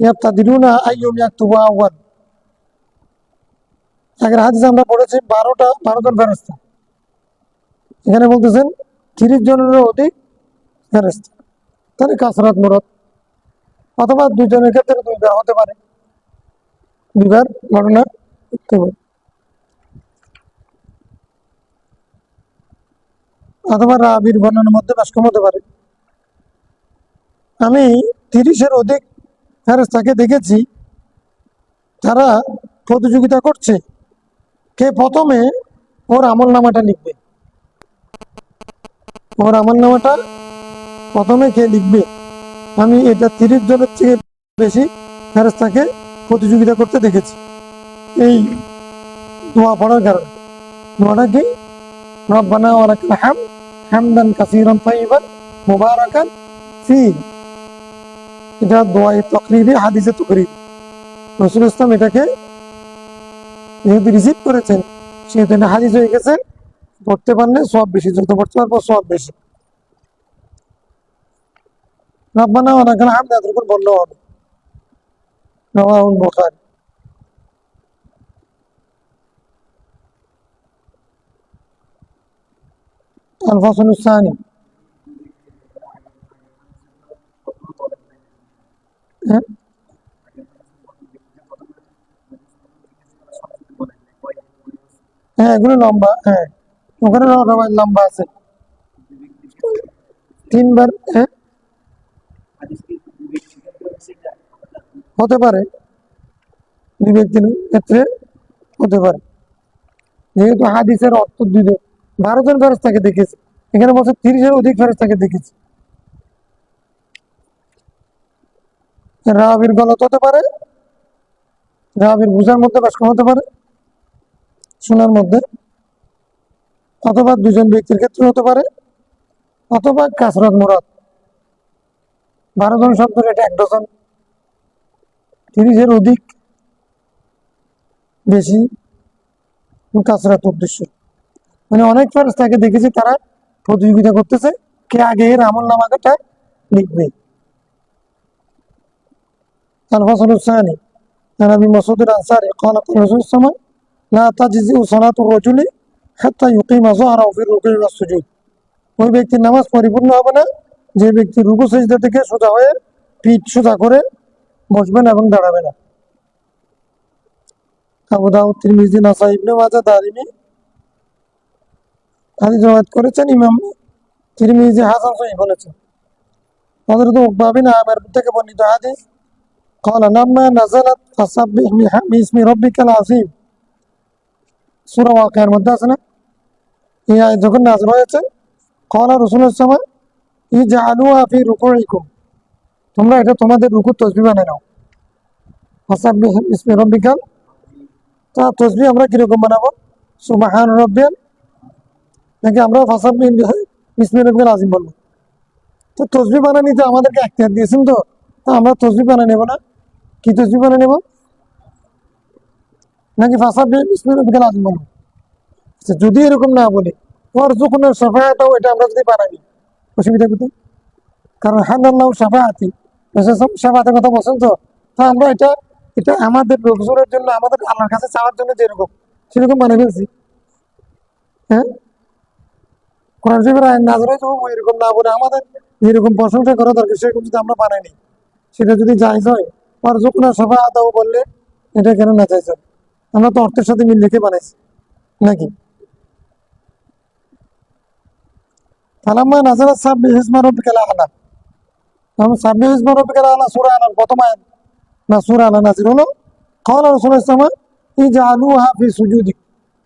ইয়াবতাদিরুনা আইয়ুম ইয়াকতুবু আউয়াল। আগের হাদিসে আমরা পড়েছি 12 জন ফেরেশতা, এখানে বলতেছেন 30 জনেরও অধিক ফেরেশতা। তাহলে কাসরাত মুরাদ, অথবা দুজনের ক্ষেত্রে দুইবার হতে পারে, দুইবার ঘটনা ঘটতে পারে, অথবা রাবির বর্ণনার মধ্যে ভাস্কম হতে পারে। আমি 30-এর অধিক ফেরেশতাকে দেখেছি, তারা প্রতিযোগিতা করছে কে প্রথমে ওর আমল নামাটা লিখবে, ওর আমল নামাটা প্রথমে কে লিখবে। আমি এটা 30 জনের থেকে বেশি ফেরেশতাকে প্রতিযোগিতা করতে দেখেছি। এই দোয়া পড়ার কারণে। দোয়াটা কি? রব্বানা ওয়া লাকাল হামদ হামদান কাসীরান তাইয়িবান মুবারাকান ফি। এটা দোয়ায়ে তাকরীরি, হাদিসে তাকরীরি। রাসূল ইসলাম এটাকে যেহেতু রিসিভ করেছেন সেহেতু এটা হাদিস হয়ে গেছে। পড়তে পারলে সওয়াব বেশি, যত পড়তে পারবো সওয়াব বেশি। রব্বানা ওয়া লাকাল হামদ এতটুকু বললেও হবে। রাওয়াহুল বুখারী। আল ফাসলুস সানি। হ্যাঁ হ্যাঁ, এগুলো লম্বা। হ্যাঁ, ওখানে লম্বা আছে তিনবার। হ্যাঁ, হতে পারে, দুই ব্যক্তির ক্ষেত্রে হতে পারে, যেহেতু হাদিসের অর্থ দুই 12 জন ফেরেশতাকে দেখেছে, এখানে বলছে 30-এর অধিক ফেরেশতাকে দেখেছে। রাবির গলত হতে পারে, রাবির বুঝার মধ্যে বাস হতে পারে, শোনার মধ্যে, অথবা দুজন ব্যক্তির ক্ষেত্রে হতে পারে, অথবা কাসরাত মুরাদ। 12 জন শব্দ এটা 1 ডজন, 30-এর অধিক, বেশি, কাসরাত উদ্দেশ্য। মানে অনেক ফেরেশতাকে দেখেছি তারা প্রতিযোগিতা করতেছে কে আগে এর আমল নামাটা লিখবে। الفصل الثاني عن ابي مسعود الانصاري قال قال الرسول صلى الله عليه وسلم لا تجزئ صلاة الرجل حتى يقيم ظهره في الركوع والسجود। ওই ব্যক্তির নামাজ পরিপূর্ণ হবে না যে ব্যক্তি রুকু সিজদা থেকে সোজা হয়ে পিঠ সোজা করে বসবেন এবং দাঁড়াবে না। আবু দাউদ, তিরমিজি, নাসাই, ইবনে মাজাহ, দারিমি হাদিস রওয়ায়াত করেছেন। ইমাম তিরমিজি হাসান সহিহ বলেছেন। হযরত উকবা বিন আমির থেকে বর্ণিত হাদিস قال لما نزلت فسبح باسم ربك العظيم সূরা ওয়াকিয়ার মধ্যে আছে না, এই আয়াত যখন নাযিল হয়েছে قال রাসূলুল্লাহ সাল্লাল্লাহু আলাইহি ওয়াসাল্লাম ইজআলুহা ফি রুকুইকুম, তোমরা এটা তোমাদের রুকুর তাসবিহ বানায় নাও। ফাসাব্বিহ বিসমি রাব্বিকাল, তা তাসবিহ আমরা কিরকম বানাবো? সুবহান রাব্বিয়াল, নাকি আমরা ফাসাব্বিহ বিসমি রাব্বিকাল আযীম বলবো? তো তাসবিহ বানানিতে আমাদেরকে এখতিয়ার দিয়েছেন, তো আমরা তাসবিহ বানায় নেব না? কি তাসবিহ বানায় নেব? নাকি ফাসাব্বিহ বিসমি রাব্বিকাল আযীম বলবো? যদি এরকম না বলি ওয়ারযুকনা শাফাআতাহু, এটা আমরা যদি বানাই, অসুবিধা কোথায়? কারণ হানাল্লাহু শাফাআতি, শাফাআতের কথা বলছেন, তো তা আমরা এটা এটা আমাদের রসুলের জন্য, আমাদের আল্লাহর কাছে চাওয়ার জন্য যেরকম সেরকম বানিয়ে ফেলছি। হ্যাঁ, কোরআন শরীফের আইন নাযিল হয়েছে এরকম না বলে আমাদের যেরকম প্রশংসা করা দরকার সেরকম যদি আমরা বানাইনি, সেটা যদি জায়েজ হয়, ওয়ারযুকনা শাফাআতাহু বললে এটা কেন না জায়েজ হয়? আমরা তো অর্থের সাথে মিল রেখে বানাইছি নাকি? ফালাম্মা নাযালাত সাব্বিহ ইসমা রাব্বিকাল আ'লা, সাব্বিহ ইসমা রাব্বিকাল আ'লা সূরা আলার প্রথম আয়াত না সূরা আলা নাযিল হলো। قال রাসূলুল্লাহ সাল্লাল্লাহু আলাইহি ওয়াসাল্লাম ইজআলুহা ফি সুজুদিক,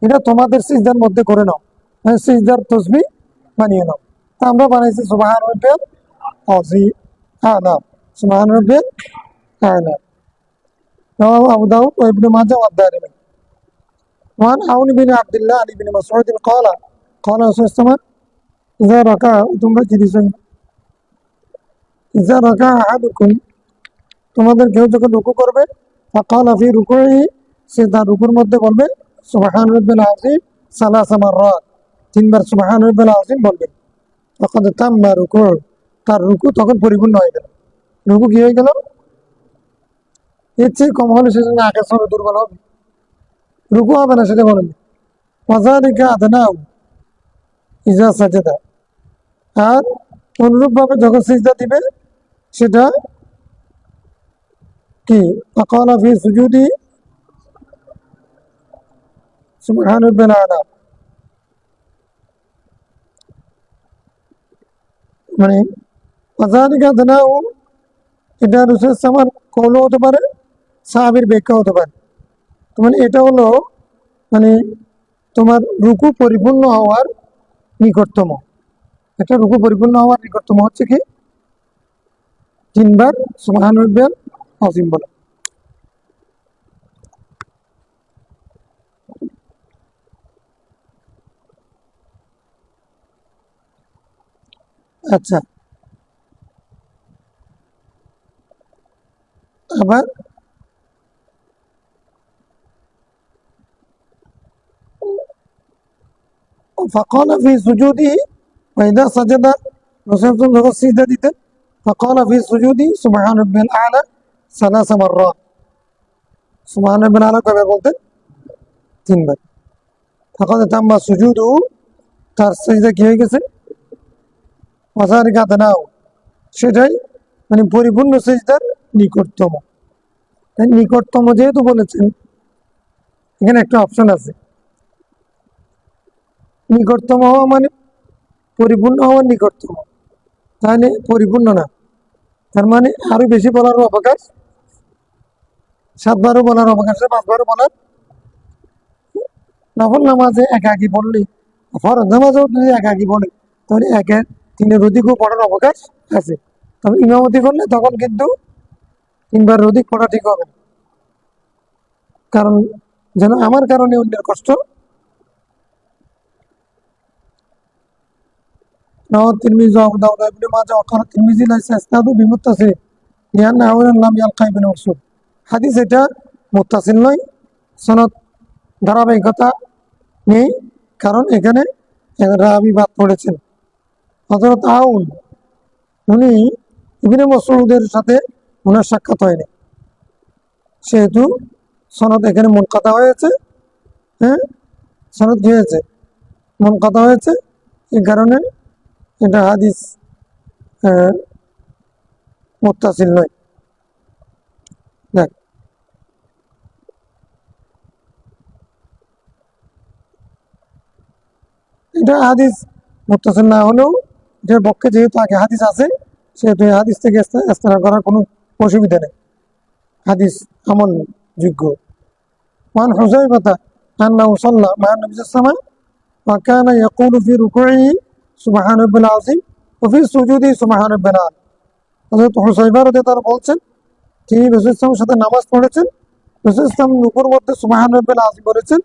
এটা তোমাদের সিজদার মধ্যে করে নাও, মানে সিজদার তাসবিহ বানিয়ে নাও। তা আমরা বানাইছি সুবহান রাব্বিয়াল আযীম আ'লা, সুবহান রাব্বিয়াল আ'লা। রাওয়াহু আবু দাউদ ওয়া ইবনে মাজাহ ওয়া দারিমি। ওয়ান আউন বিন আব্দুল্লাহ আন ইবনে মাসউদ قال قال রাসূলুল্লাহ সাল্লাল্লাহু আলাইহি ওয়াসাল্লাম ইযা রাকা, তোমরা কি দিছেন, ইযা রাকা আহাদুকুম, তোমাদের কেউ যখন রুকু করবে, ফাকালা ফি রুকুইহি, সে তার রুকুর মধ্যে বলবে সুবহান রাব্বিল আযীম সালাসা মাররাত, 3 বার সুবহান রাব্বিল আযীম বলবে। ফাকাদ তাম্মা রুকু, তার রুকু তখন পরিপূর্ণ হয়ে গেল। রুকু কি হয়ে গেল? এর চেয়ে কম হলে সেজন্য আগের সরে দুর্বল হবে, রুকু হবে না, সেটা বলেন। ওয়াযালিকা আদনাহু ইযা সাজাদা, আর অনুরূপভাবে যখন সিজদা দিবে সেটা কি, ফাকালা ফি সুজুদি সুবহান রাব্বিল আ'লা, মানে ওয়াযালিকা আদনাহু, এটা রাসূল সাল্লাল্লাহু আলাইহি ওয়াসাল্লাম কওল হতে পারে, সাহাবীর ব্যাখ্যা হতে পারে। তো মানে এটা হলো মানে তোমার রুকু পরিপূর্ণ হওয়ার নিকটতম, এটা রুকু পরিপূর্ণ হওয়ার নিকটতম হচ্ছে কি 3 বার সুবহান রাব্বিয়াল আযীম বলা। আচ্ছা, আবার فقال في سجوده وإذا سجد رسول যখন সিজদা দিতেন فقال في سجوده سبحان ربي الأعلى 3 مرات سبحان ربي الأعلى কয়বার বলতেন? 3 বার। فقد تم سجوده, তার সিজদা কি হয়ে গেছে? وذلك أدناه, সেটাই মানে পরিপূর্ণ সিজদার নিকটতম। নিকটতম যেহেতু বলেছেন, এখানে একটা অপশন আছে, নিকটতম হওয়া মানে পরিপূর্ণ হওয়ার নিকটতম, তাহলে পরিপূর্ণ না, তার মানে আরো বেশি বলার অবকাশ, 7বারও বলার অবকাশ, 5বারও বলার। নফল নামাজে একাকি পড়লে, ফরজ নামাজেও যদি একাকি পড়ে তাহলে 3-এর অধিকও পড়ার অবকাশ আছে। তবে ইমামতি করলে তখন কিন্তু 3বারের অধিক পড়া ঠিক হবে না, কারণ যেন আমার কারণে অন্যের কষ্ট। رواه الترمذي وابو داود وابن ماجه وقال الترمذي ليس اسناده بمتصل لان اولا لم يلقى ابن مسعود। হাদিস এটা মুত্তাসিল নয়, সনদ ধারাবাহিকতা নেই, কারণ এখানে রাবি বাদ পড়েছেন। হযরত আউন, উনি ইবনে মাসউদের সাথে ওনার সাক্ষাৎ হয়নি, সেহেতু সনদ এখানে মুনকাতা হয়েছে। হ্যাঁ, সনদ কি হয়েছে? মুনকাতা হয়েছে। এই কারণে এটা হাদিস মুত্তাসিল নয়। দেখ, এটা হাদিস মুত্তাসিল না হলেও এটার পক্ষে যেহেতু আগে হাদিস আছে, সেহেতু এই হাদিস থেকে ইস্তেনাদ করার কোনো অসুবিধা নেই, হাদিস আমল যোগ্য। وعن حذيفة أنه صلى مع النبي صلى الله عليه وسلم وكان يقول في ركوعه سبحان ربي العظيم وفي سجوده سبحان ربي الأعلى। হযরত হুযায়ফা রাদিয়াল্লাহু তাআলা বলছেন, তিনি রাসূল সাল্লাল্লাহু আলাইহি ওয়াসাল্লামের সাথে নামাজ পড়েছেন, রাসূল সাল্লাল্লাহু আলাইহি ওয়াসাল্লাম রুকুর মধ্যে সুবহান রাব্বিল আযীম বলেছেন,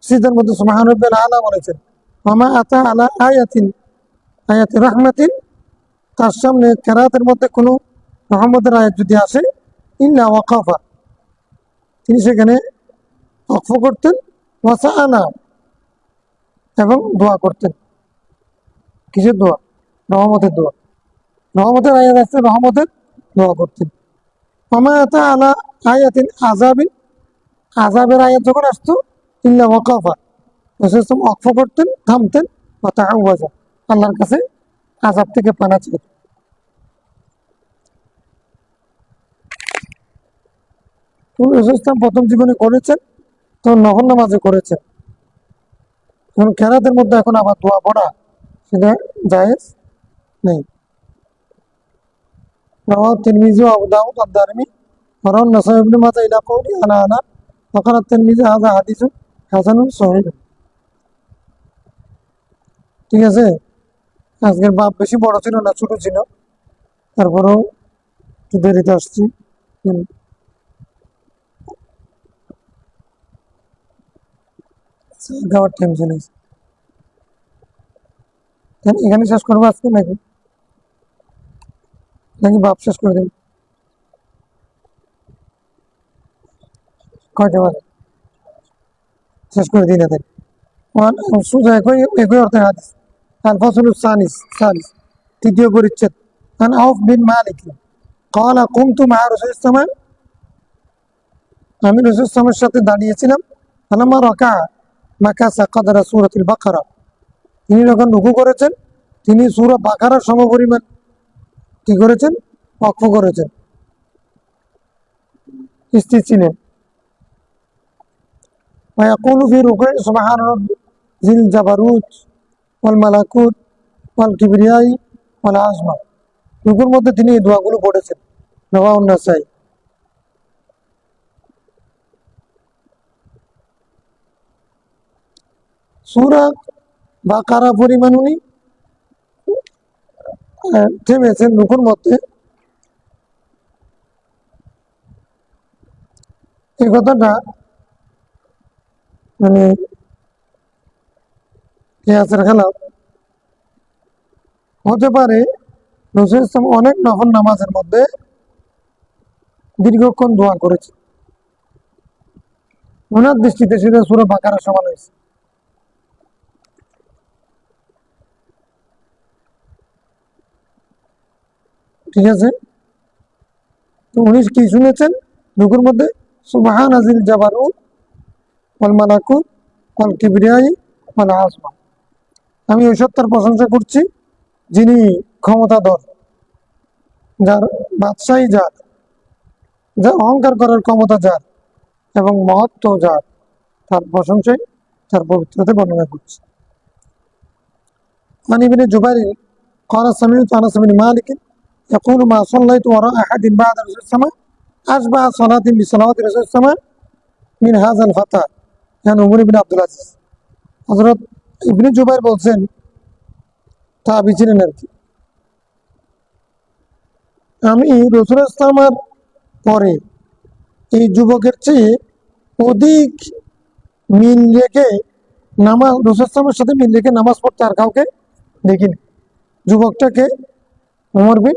সিজদার মধ্যে সুবহান রাব্বিল আ'লা বলেছেন। ওয়া আতা আলা আয়াতি রাহমাতিন, তার সামনে কেরাতের মধ্যে কোনো রহমতের আয়াত যদি আসে, ইল্লা ওয়াকাফা, তিনি সেখানে ওয়াকফ করতেন, ওয়াসাআলা, এবং দোয়া করতেন। কিসের দোয়া? রহমতের দোয়া। রহমতের আয়াত আসতে রহমতের দোয়া করতেন। ওয়া আতা আলা আয়াতিন আযাবিন, আযাবের আয়াত যখন আসতো, ইল্লা ওয়াকাফা, রাসূল সাল্লাল্লাহু আলাইহি ওয়াসাল্লাম ওয়াকফ করতেন, থামতেন, ওয়া তাআওয়াজা, আল্লাহর কাছে আযাব থেকে পানা চাইতেন। রাসূল সাল্লাল্লাহু প্রথম জীবনে করেছেন, তখন নফল নামাজে করেছেন। এখন কেরাতের মধ্যে এখন আবার দোয়া পড়া, সেটা জায়েজ নেই। رواه الترمذي وابو داود والدارمي وروى النسائي بن ماجه الى قوله انا وقال الترمذي هذا حديث حسن صحيح। ঠিক আছে, আজকের বাপ বেশি বড় ছিল না, ছোট ছিল, তারপরেও একটু দেরিতে আসছি। গাওয়ার টাইম চলে গেছে, এখানে শেষ করবো আজকে নাকি নাকি বাপ শেষ করে দেব? কয়টা বাজে? শেষ করে দিই না তাই। সোজা একই একই অর্থে হাদিস। আল ফাসলু সালিস, তৃতীয় পরিচ্ছেদ। আন আউফ বিন মালিক قال قمت مع رسول الله, আমি রাসূল সাল্লাল্লাহু আলাইহি ওয়াসাল্লামের সাথে দাঁড়িয়েছিলাম। ফালাম্মা রাকা মাকাসা কদরা সূরাতুল বাকারা, তিনি যখন রুকু করেছেন, তিনি সূরা বাকারার সমপরিমাণ কি করেছেন? ওয়াকফ করেছেন, স্থির ছিলেন। ويقول في ركوعه سبحان رب ذي الجبروت والملكوت والكبرياء والعظمة, রুকুর মধ্যে তিনি এই দোয়াগুলো পড়েছেন। রাওয়াহু নাসাই। সূরা বাকারা পরিমাণ উনি থেমেছেন রুকুর মধ্যে। এই কথাটা মানে কিয়াসের খেলাফ হতে পারে, রাসূল ইসলাম অনেক নফল নামাজের মধ্যে দীর্ঘক্ষণ দোয়া করেছে। ওনার দৃষ্টিতে সেটা সূরা বাকারা সমান হয়েছে। ঠিক আছে, তো উনি কি শুনেছেন রুকুর মধ্যে? সুবহানাজিল জাবারুত ওয়াল মালাকুত ওয়াল কিবরিয়াই ওয়াল আযমা। আমি ওই সত্তার প্রশংসা করছি যিনি ক্ষমতাধর, যার বাদশাহী যার, যার অহংকার করার ক্ষমতা যার, এবং মহত্ব যার, তার প্রশংসায়, তার পবিত্রতা বর্ণনা করছে। عن ابن جبير قال سمعت انس بن مالك يقول ما صليت وراء احد بعد رسول السماء اشبع صلاه بصلاه رسول السماء من هذا الفتى يعني عمر بن عبد العزيز। হযরত ইবনে জুবাইর বলছেন, তাবী ছিলেন আর কি, আমি রাসূল ইসলামের পরে এই যুবকের চেয়ে অধিক মিল রেখে নামাজ, রাসূল ইসলামের সাথে মিল রেখে নামাজ পড়তে আর কাউকে দেখিনি। যুবকটাকে উমর বিন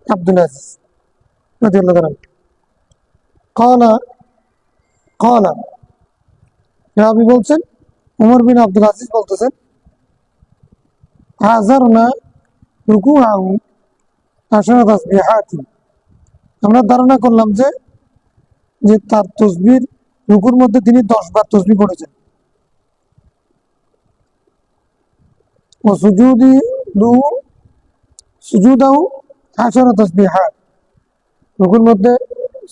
আব্দুল আজিজ রাদিয়াল্লাহু তাআলা। কালা কালা রাবি বলছেন, উমর বিন আব্দুল আজিজ বলতেছেন, হাজারনা রুকুআহু আশরা তাসবিহাতি, আমরা ধারণা করলাম যে যে তার তসবির রুকুর মধ্যে তিনি 10 বার তসবিহ পড়েছেন। ও সুজুদাহু আশরা তাসবিহাত, রুকুর মধ্যে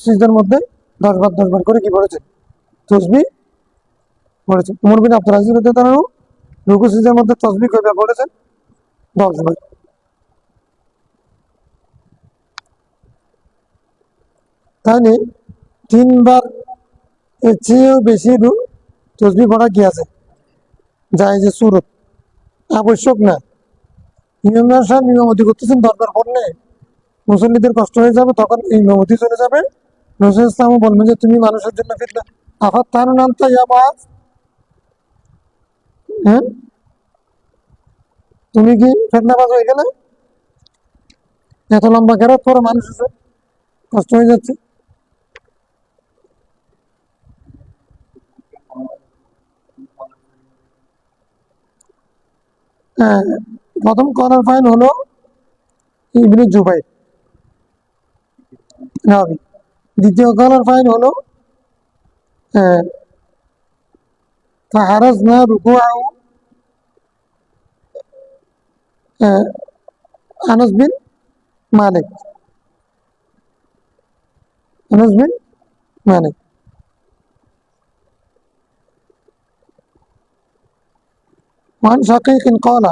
সিজদার মধ্যে 10 বার করে কি পড়েছেন? তসবিহ পড়েছেন। উমর বিন আব্দুল আজিজ রাদিয়াল্লাহু তাআলা রুকু সিজদার মধ্যে তসবিহ কয়বার পড়েছেন? 10 বার। তাহলে 3 বার এর চেয়েও বেশি তসবিহ পড়া কি আছে? জায়েজে সুরত, আবশ্যক না। ইমাম সাহেব ইমামতি করতেছেন, 10 বার পড়লে মুসল্লিদের কষ্ট হয়ে যাবে, তখন ইমামতি চলে যাবে। রাসূল ইসলামও বলবেন যে তুমি মানুষের জন্য ফিরলে আফাত তার নামটা ইয়া মাস, হ্যাঁ তুমি কি ফেতনাবাজ হয়ে গেলে? এত লম্বা কেরাত পরে মানুষ আছে, কষ্ট হয়ে যাচ্ছে। হ্যাঁ, প্রথম কর্নার ফাইন হলো ইবনে জুবাইর রাবি, দ্বিতীয় কর্নার ফাইন হলো ফাহারাজনা রুকুআহু আনাস বিন মালিক, আনাস বিন মালিক। وعن شقيق قال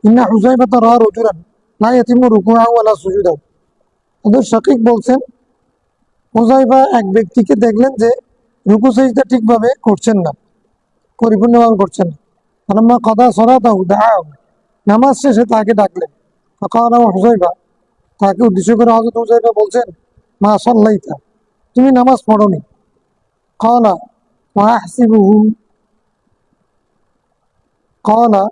إن حذيفة رأى رجلا لا يتم ركوعه ولا سجوده। ওদের শাকিক বলছেন, হুযায়ফা এক ব্যক্তিকে দেখলেন যে রুকু সিজদা ঠিকভাবে করছেন না, পরিপূর্ণভাবে করছেন না। ফালাম্মা কাদা সালাতাহু দাআহু, নামাজ শেষে তাকে ডাকলেন। ফাকালা হুযায়ফা, তাকে উদ্দেশ্য করে হযরত হুযায়ফা বলছেন, মা সাল্লাইতা, তুমি নামাজ পড়োনি। কালা ওয়া আহসিবুহু, কালা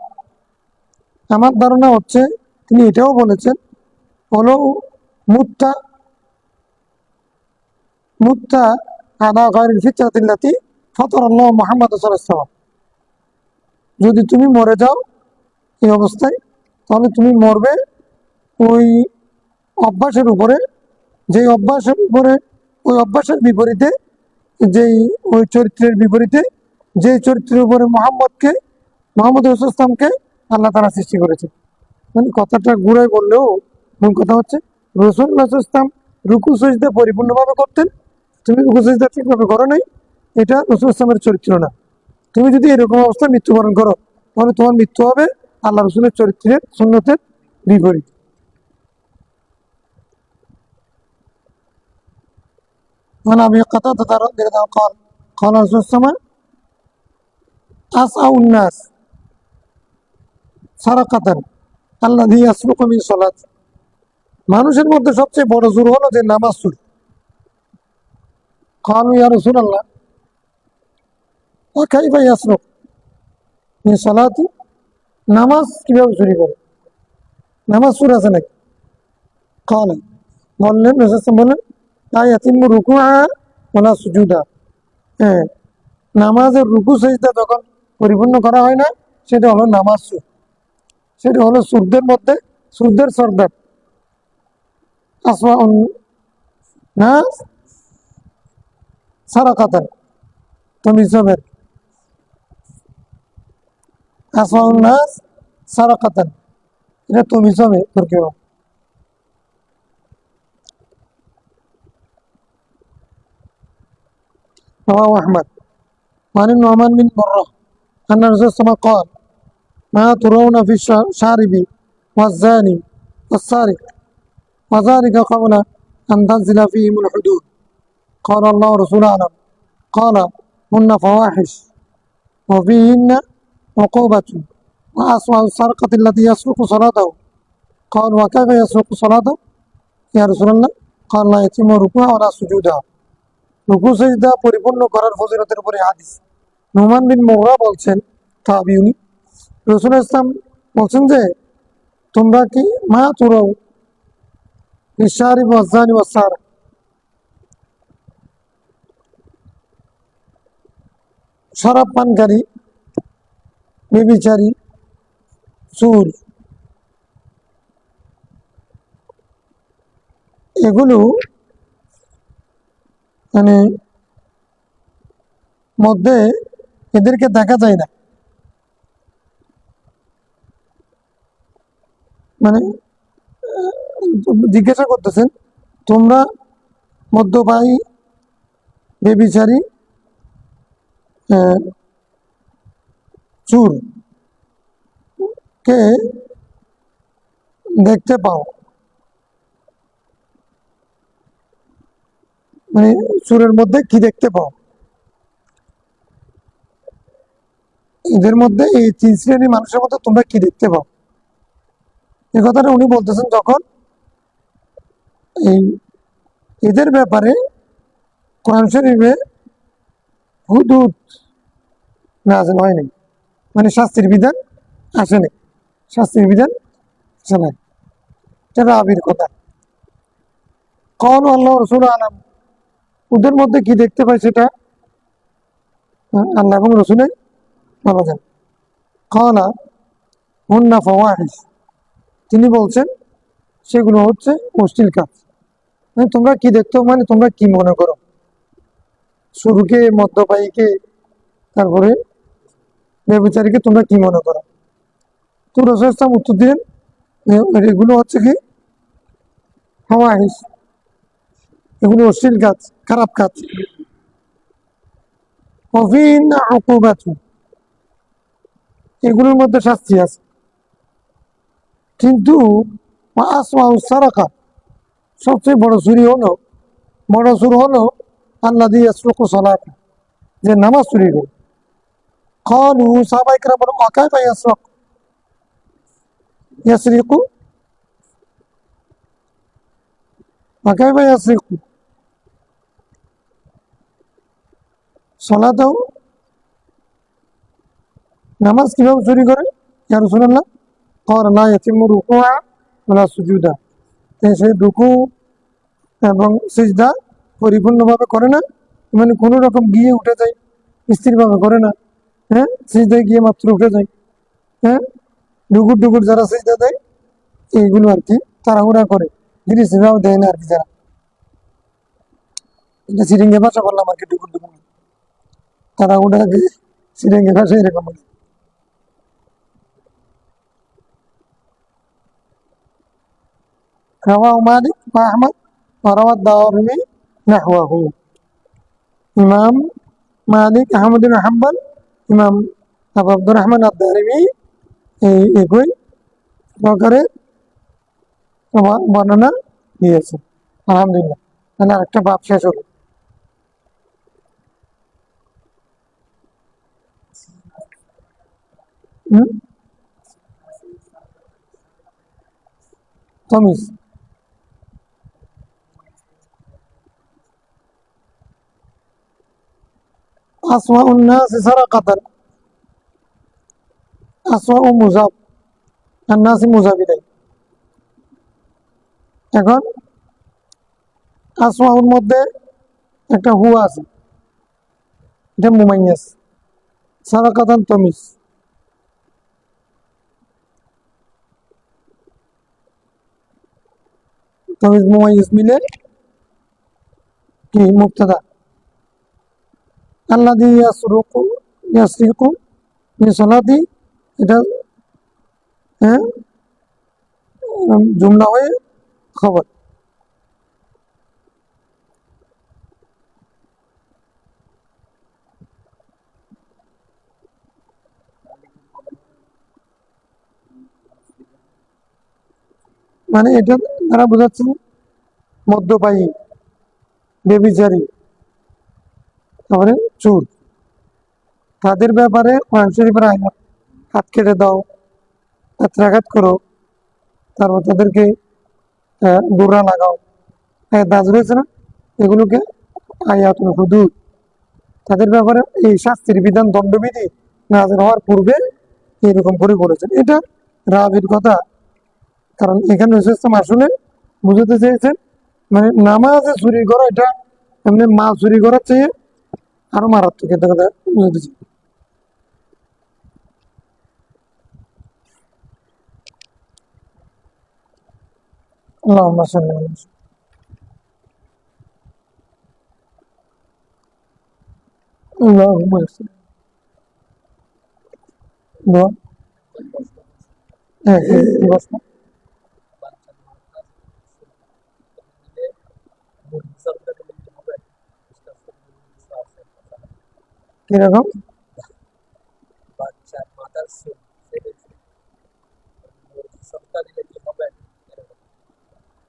আমার ধারণা হচ্ছে তিনি এটাও বলেছেন, হলো মুত্তা মুত্তা আলা গায়রিল ফিতরাতিল্লাতী ফাতারাল্লাহু মুহাম্মাদ সাল্লাল্লাহু আলাইহি ওয়াসাল্লাম, যদি তুমি মরে যাও এই অবস্থায়, তাহলে তুমি মরবে ওই অভ্যাসের উপরে, যেই অভ্যাসের উপরে, ওই অভ্যাসের বিপরীতে, যেই ওই চরিত্রের বিপরীতে, যেই চরিত্রের উপরে মোহাম্মদ রাসূলুল্লাহ ইসলামকে আল্লাহ তাআলা সৃষ্টি করেছে। মানে কথাটা ঘুরাই বললেও মূল কথা হচ্ছে রাসূলুল্লাহ সাল্লাল্লাহু আলাইহি ওয়াসাল্লাম রুকু সিজদা পরিপূর্ণভাবে করতেন, তুমি রুকু সিজদা ঠিকভাবে করো নাই, এটা রাসূলুল্লাহ ইসলামের চরিত্র না। তুমি যদি এরকম অবস্থায় মৃত্যুবরণ করো, তাহলে তোমার মৃত্যু হবে আল্লাহ রসুলের চরিত্রের সুন্নতের বিপরীত। عن أبي قتادة رضي الله عنه قال قال رسول الله صلى الله عليه وسلم أسعى الناس সারাকাতান আল্লাযী ইয়াসরুকু মিন সালাত, মানুষের মধ্যে সবচেয়ে বড় জোর হলো যে নামাজ চুরি। ক্বালু ইয়া রাসূলাল্লাহ ওয়া কাইফা ইয়াসরুক মিন সালাতি, নামাজ কিভাবে চুরি করে? নামাজ চুর আছে নাকি? قال বললেন রাসূল বললেন লা ইয়াতিমু রুকুআ ওয়ালা সুজুদা। হ্যাঁ, নামাজের রুকু সেজদা যখন পরিপূর্ণ করা হয় না, সেটা হলো নামাজ সুর। সেটা হলো সুরদের মধ্যে সুরদের সর্দার আসওয়াউন নাস সারাকাতান, তমিজমের আসওয়াউন নাস সারাকাতান, এটা তমিজমে তুর্কিও। رواه أحمد وعن النعمان بن مرة أن الرسول صلى الله عليه وسلم قال ما ترون في الشارب والزاني والسارق وذلك قبل أن تنزل فيهم الحدود قال الله ورسوله أعلم قال هن فواحش وفيهن عقوبة وأسوأ السرقة التي يسرق صلاته قال وكيف يسرق صلاته يا رسول الله قال لا يتم ركوعها ولا سجودها। রুকু সিজদা পরিপূর্ণ করার ফজিলতের উপরে হাদিস। নুমান বিন মুগরা বলছেন, তাবিউনি, রাসূল ইসলাম বলছেন যে তোমরা কি মা তুরাও ইশারি ওয়াজানি ওয়াসার, শরাব পানকারী, ব্যভিচারী, চোর, এগুলো মানে মধ্যে এদেরকে দেখা যায় না, মানে জিজ্ঞাসা করতেছেন তোমরা মদ্যপায়ী, ব্যভিচারী, চোর কে দেখতে পাও, মানে চোরের মধ্যে কি দেখতে পাও? এদের মধ্যে এই তিন শ্রেণীর মানুষের মধ্যে তোমরা কি দেখতে পাও? এই কথাটা উনি বলতেছেন যখন এই এদের ব্যাপারে কোরআন শরীফে হুদুদ নাযিল হয়নি, মানে শাস্তির বিধান আসেনি, শাস্তির বিধান আসে নাই, এটা রাবির কথা। কওল আল্লাহ রাসূল আলাম, ওদের মধ্যে কি দেখতে পাই সেটা আল্লাহ এবং রাসূলের ভালো জানেন। ক্বালা হুন্না ফাওয়াহিশ, তিনি বলছেন সেগুলো হচ্ছে অশ্লীল কাজ। মানে তোমরা কি দেখতে, মানে তোমরা কি মনে করো? শুরুকে, মদ্যপায়ীকে, তারপরে ব্যভিচারীকে তোমরা কি মনে করো? তো রাসূল ইসলাম উত্তর দিলেন এগুলো হচ্ছে কি ফাওয়াহিশ, এগুলো অশ্লীল কাজ, খারাপ কাজ। ওয়াফিহিন্না উকুবাতুন, এগুলোর মধ্যে শাস্তি আছে। কিন্তু আসওয়াউ সারাকা, সবচেয়ে বড় চুরি হলো, বড় চুর হলো আল্লাযী ইয়াসরুকু সালাতা, যে নামাজ চুরি করে। ক্বালু, সাহাবায়ে কেরাম বলেন ওয়া কাইফা ইয়াসরিকু ওয়া কাইফা ইয়াসরিকু সালাতাহু, নামাজ কিভাবে চুরি করে ইয়া রাসূলুল্লাহ? ক্বালা লা ইয়াতিমু রুকুআ ওয়ালা সুজুদা, সে রুকু এবং সিজদা পরিপূর্ণভাবে করে না, মানে কোনো রকম গিয়ে উঠে যায়, স্থিরভাবে করে না। হ্যাঁ, সিজদায় গিয়ে মাত্র উঠে যায়। হ্যাঁ, ডুগুর ডুগুর যারা সিজদা দেয় এইগুলো আর কি তাড়াহুড়া করে, ধীরে ধীরেও দেয় না আর কি, যারা এটা সিরিঙ্গে ভাষা বললাম আর কি, ডুগুর ডুগুর তাড়াহুড়া সিরিঙ্গে ভাষা এরকম। رواه مالك وأحمد وروى الدارمي نحوه। ইমাম মালিক, আহমদ বিন হাম্বল, ইমাম আবু আব্দুর রহমান আদ-দারিমি এই একই প্রকারে বর্ণনা দিয়েছে। আলহামদুলিল্লাহ, তাহলে আরেকটা বাপ শেষ হলো। তমিজ, আসওয়াউন নাস সারাকাতান, আসওয়াউ মুযাব, আন-নাস মুযাব ইলাইহি, এখন আসমাউর মধ্যে একটা হু আছে, এটা মুমাইয়াস, সাদাকাতান তমিজ। তমিজ মুমাইয়াস মিলে কি মুক্তাদা। আল্লাযী ইয়াসরিকু মিন সালাতি, এটা হ্যাঁ জুমলা হয়ে খবর। মানে এটা তারা বোঝাচ্ছে মদ্যপায়ী, বেবিচারী, তারপরে চোর, তাদের ব্যাপারে কোরআন শরীফের আয়াত, হাত কেটে দাও, হাত করো, তারপর তাদেরকে ডোরা লাগাও, দাজ রয়েছে না, এগুলোকে আয়াতুল হুদুদ, তাদের ব্যাপারে এই শাস্তির বিধান, দণ্ডবিধি নাযিল হওয়ার পূর্বে এরকম করে বলেছেন। এটা রাবির কথা। কারণ এখানে আসলে বুঝতে চেয়েছেন মানে নামাজে চুরি করা এটা এমনি মা চুরি করার চেয়ে আরো মারাত্মক, এটা কথা বুঝতে চাই। আল্লাহুম্মা সাল্লি আলা আল্লাহুম্মা সাল্লি। দোয়া, হ্যাঁ কি প্রশ্ন? কিরকম?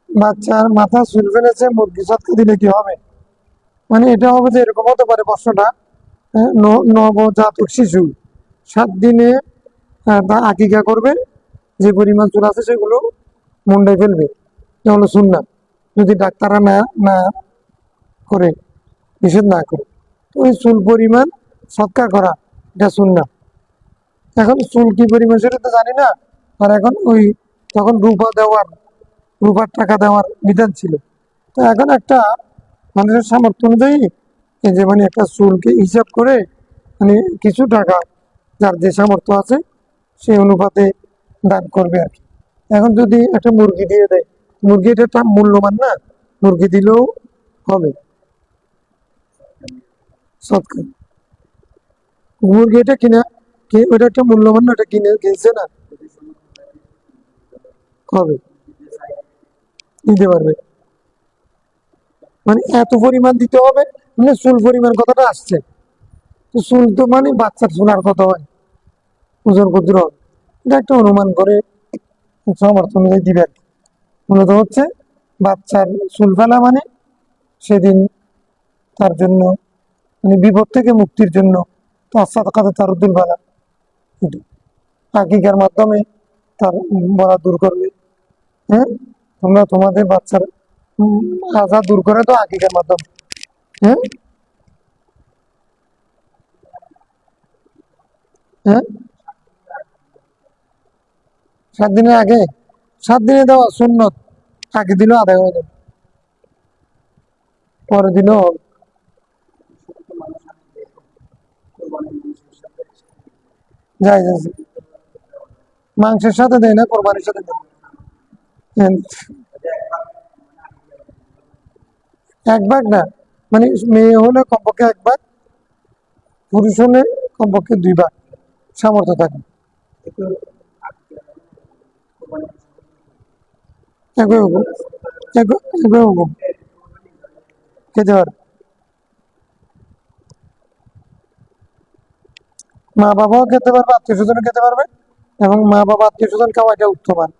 বাচ্চার মাথা চুল ফেলেছে, মুরগি সৎকা দিলে কি হবে? মানে এটা হবে যে এরকম হতে পারে প্রশ্নটা, নবজাতক শিশু 7 দিনে তা আকিকা করবে, যে পরিমাণ চুল আছে সেগুলো মুন্ডায় ফেলবে, এটা হলো সুন্নাত। যদি ডাক্তাররা না না করে, নিষেধ না করে, তো ওই চুল পরিমাণ সৎকার করা এটা সুন্নাত। এখন চুল কি পরিমাণ সেটা তো জানি না। আর এখন ওই তখন রূপার টাকা দেওয়ার বিধান ছিল। তো এখন একটা মানুষের সামর্থ্য অনুযায়ী এই যে মানে একটা চুলকে হিসাব করে মানে কিছু টাকা যার যে সামর্থ্য আছে সেই অনুপাতে দান করবে আর কি। এখন যদি একটা মুরগি দিয়ে দেয়, মুরগি এটা একটা মূল্যবান না, মুরগি দিলেও হবে সৎকার। মুরগি এটা কিনা, ওটা একটা মূল্যবান না, ওটা কিনছে না, হবে, দিতে পারবে। মানে এত পরিমাণ দিতে হবে, মানে চুল পরিমাণ কথাটা আসছে, তো চুল তো মানে বাচ্চার চুল আর কত হয়, ওজন ক্ষুদ্র হবে, এটা একটা অনুমান করে সামর্থ্য অনুযায়ী দিবে আর কি। মূলত হচ্ছে বাচ্চার চুল ফেলা মানে সেদিন তার জন্য মানে বিপদ থেকে মুক্তির জন্য কাছে তার উদ্দুল ফেলা, এটা আকিকার মাধ্যমে তার বলা দূর করবে। হ্যাঁ, তোমরা তোমাদের বাচ্চার আজা দূর করে তো আকিকার মাধ্যমে। হ্যাঁ, হ্যাঁ, 7 দিনের আগে, 7 দিনে দেওয়া সুন্নত, আগে দিলেও আদায় হয়ে যাবে, পরে দিলেও হবে। যাই যাই, মাংসের সাথে দেয় না, কোরবানির সাথে দেয়। হ্যাঁ, 1 ভাগ না, মানে মেয়ে হলে কমপক্ষে 1 ভাগ, পুরুষ হলে কমপক্ষে 2 ভাগ সামর্থ্য থাকে। একই হুকুম, একই হুকুম, খেতে পারে। মা বাবাও খেতে পারবে, আত্মীয় স্বজনও খেতে পারবে, এবং মা বাবা আত্মীয় স্বজন খাওয়া এটা উত্তম আর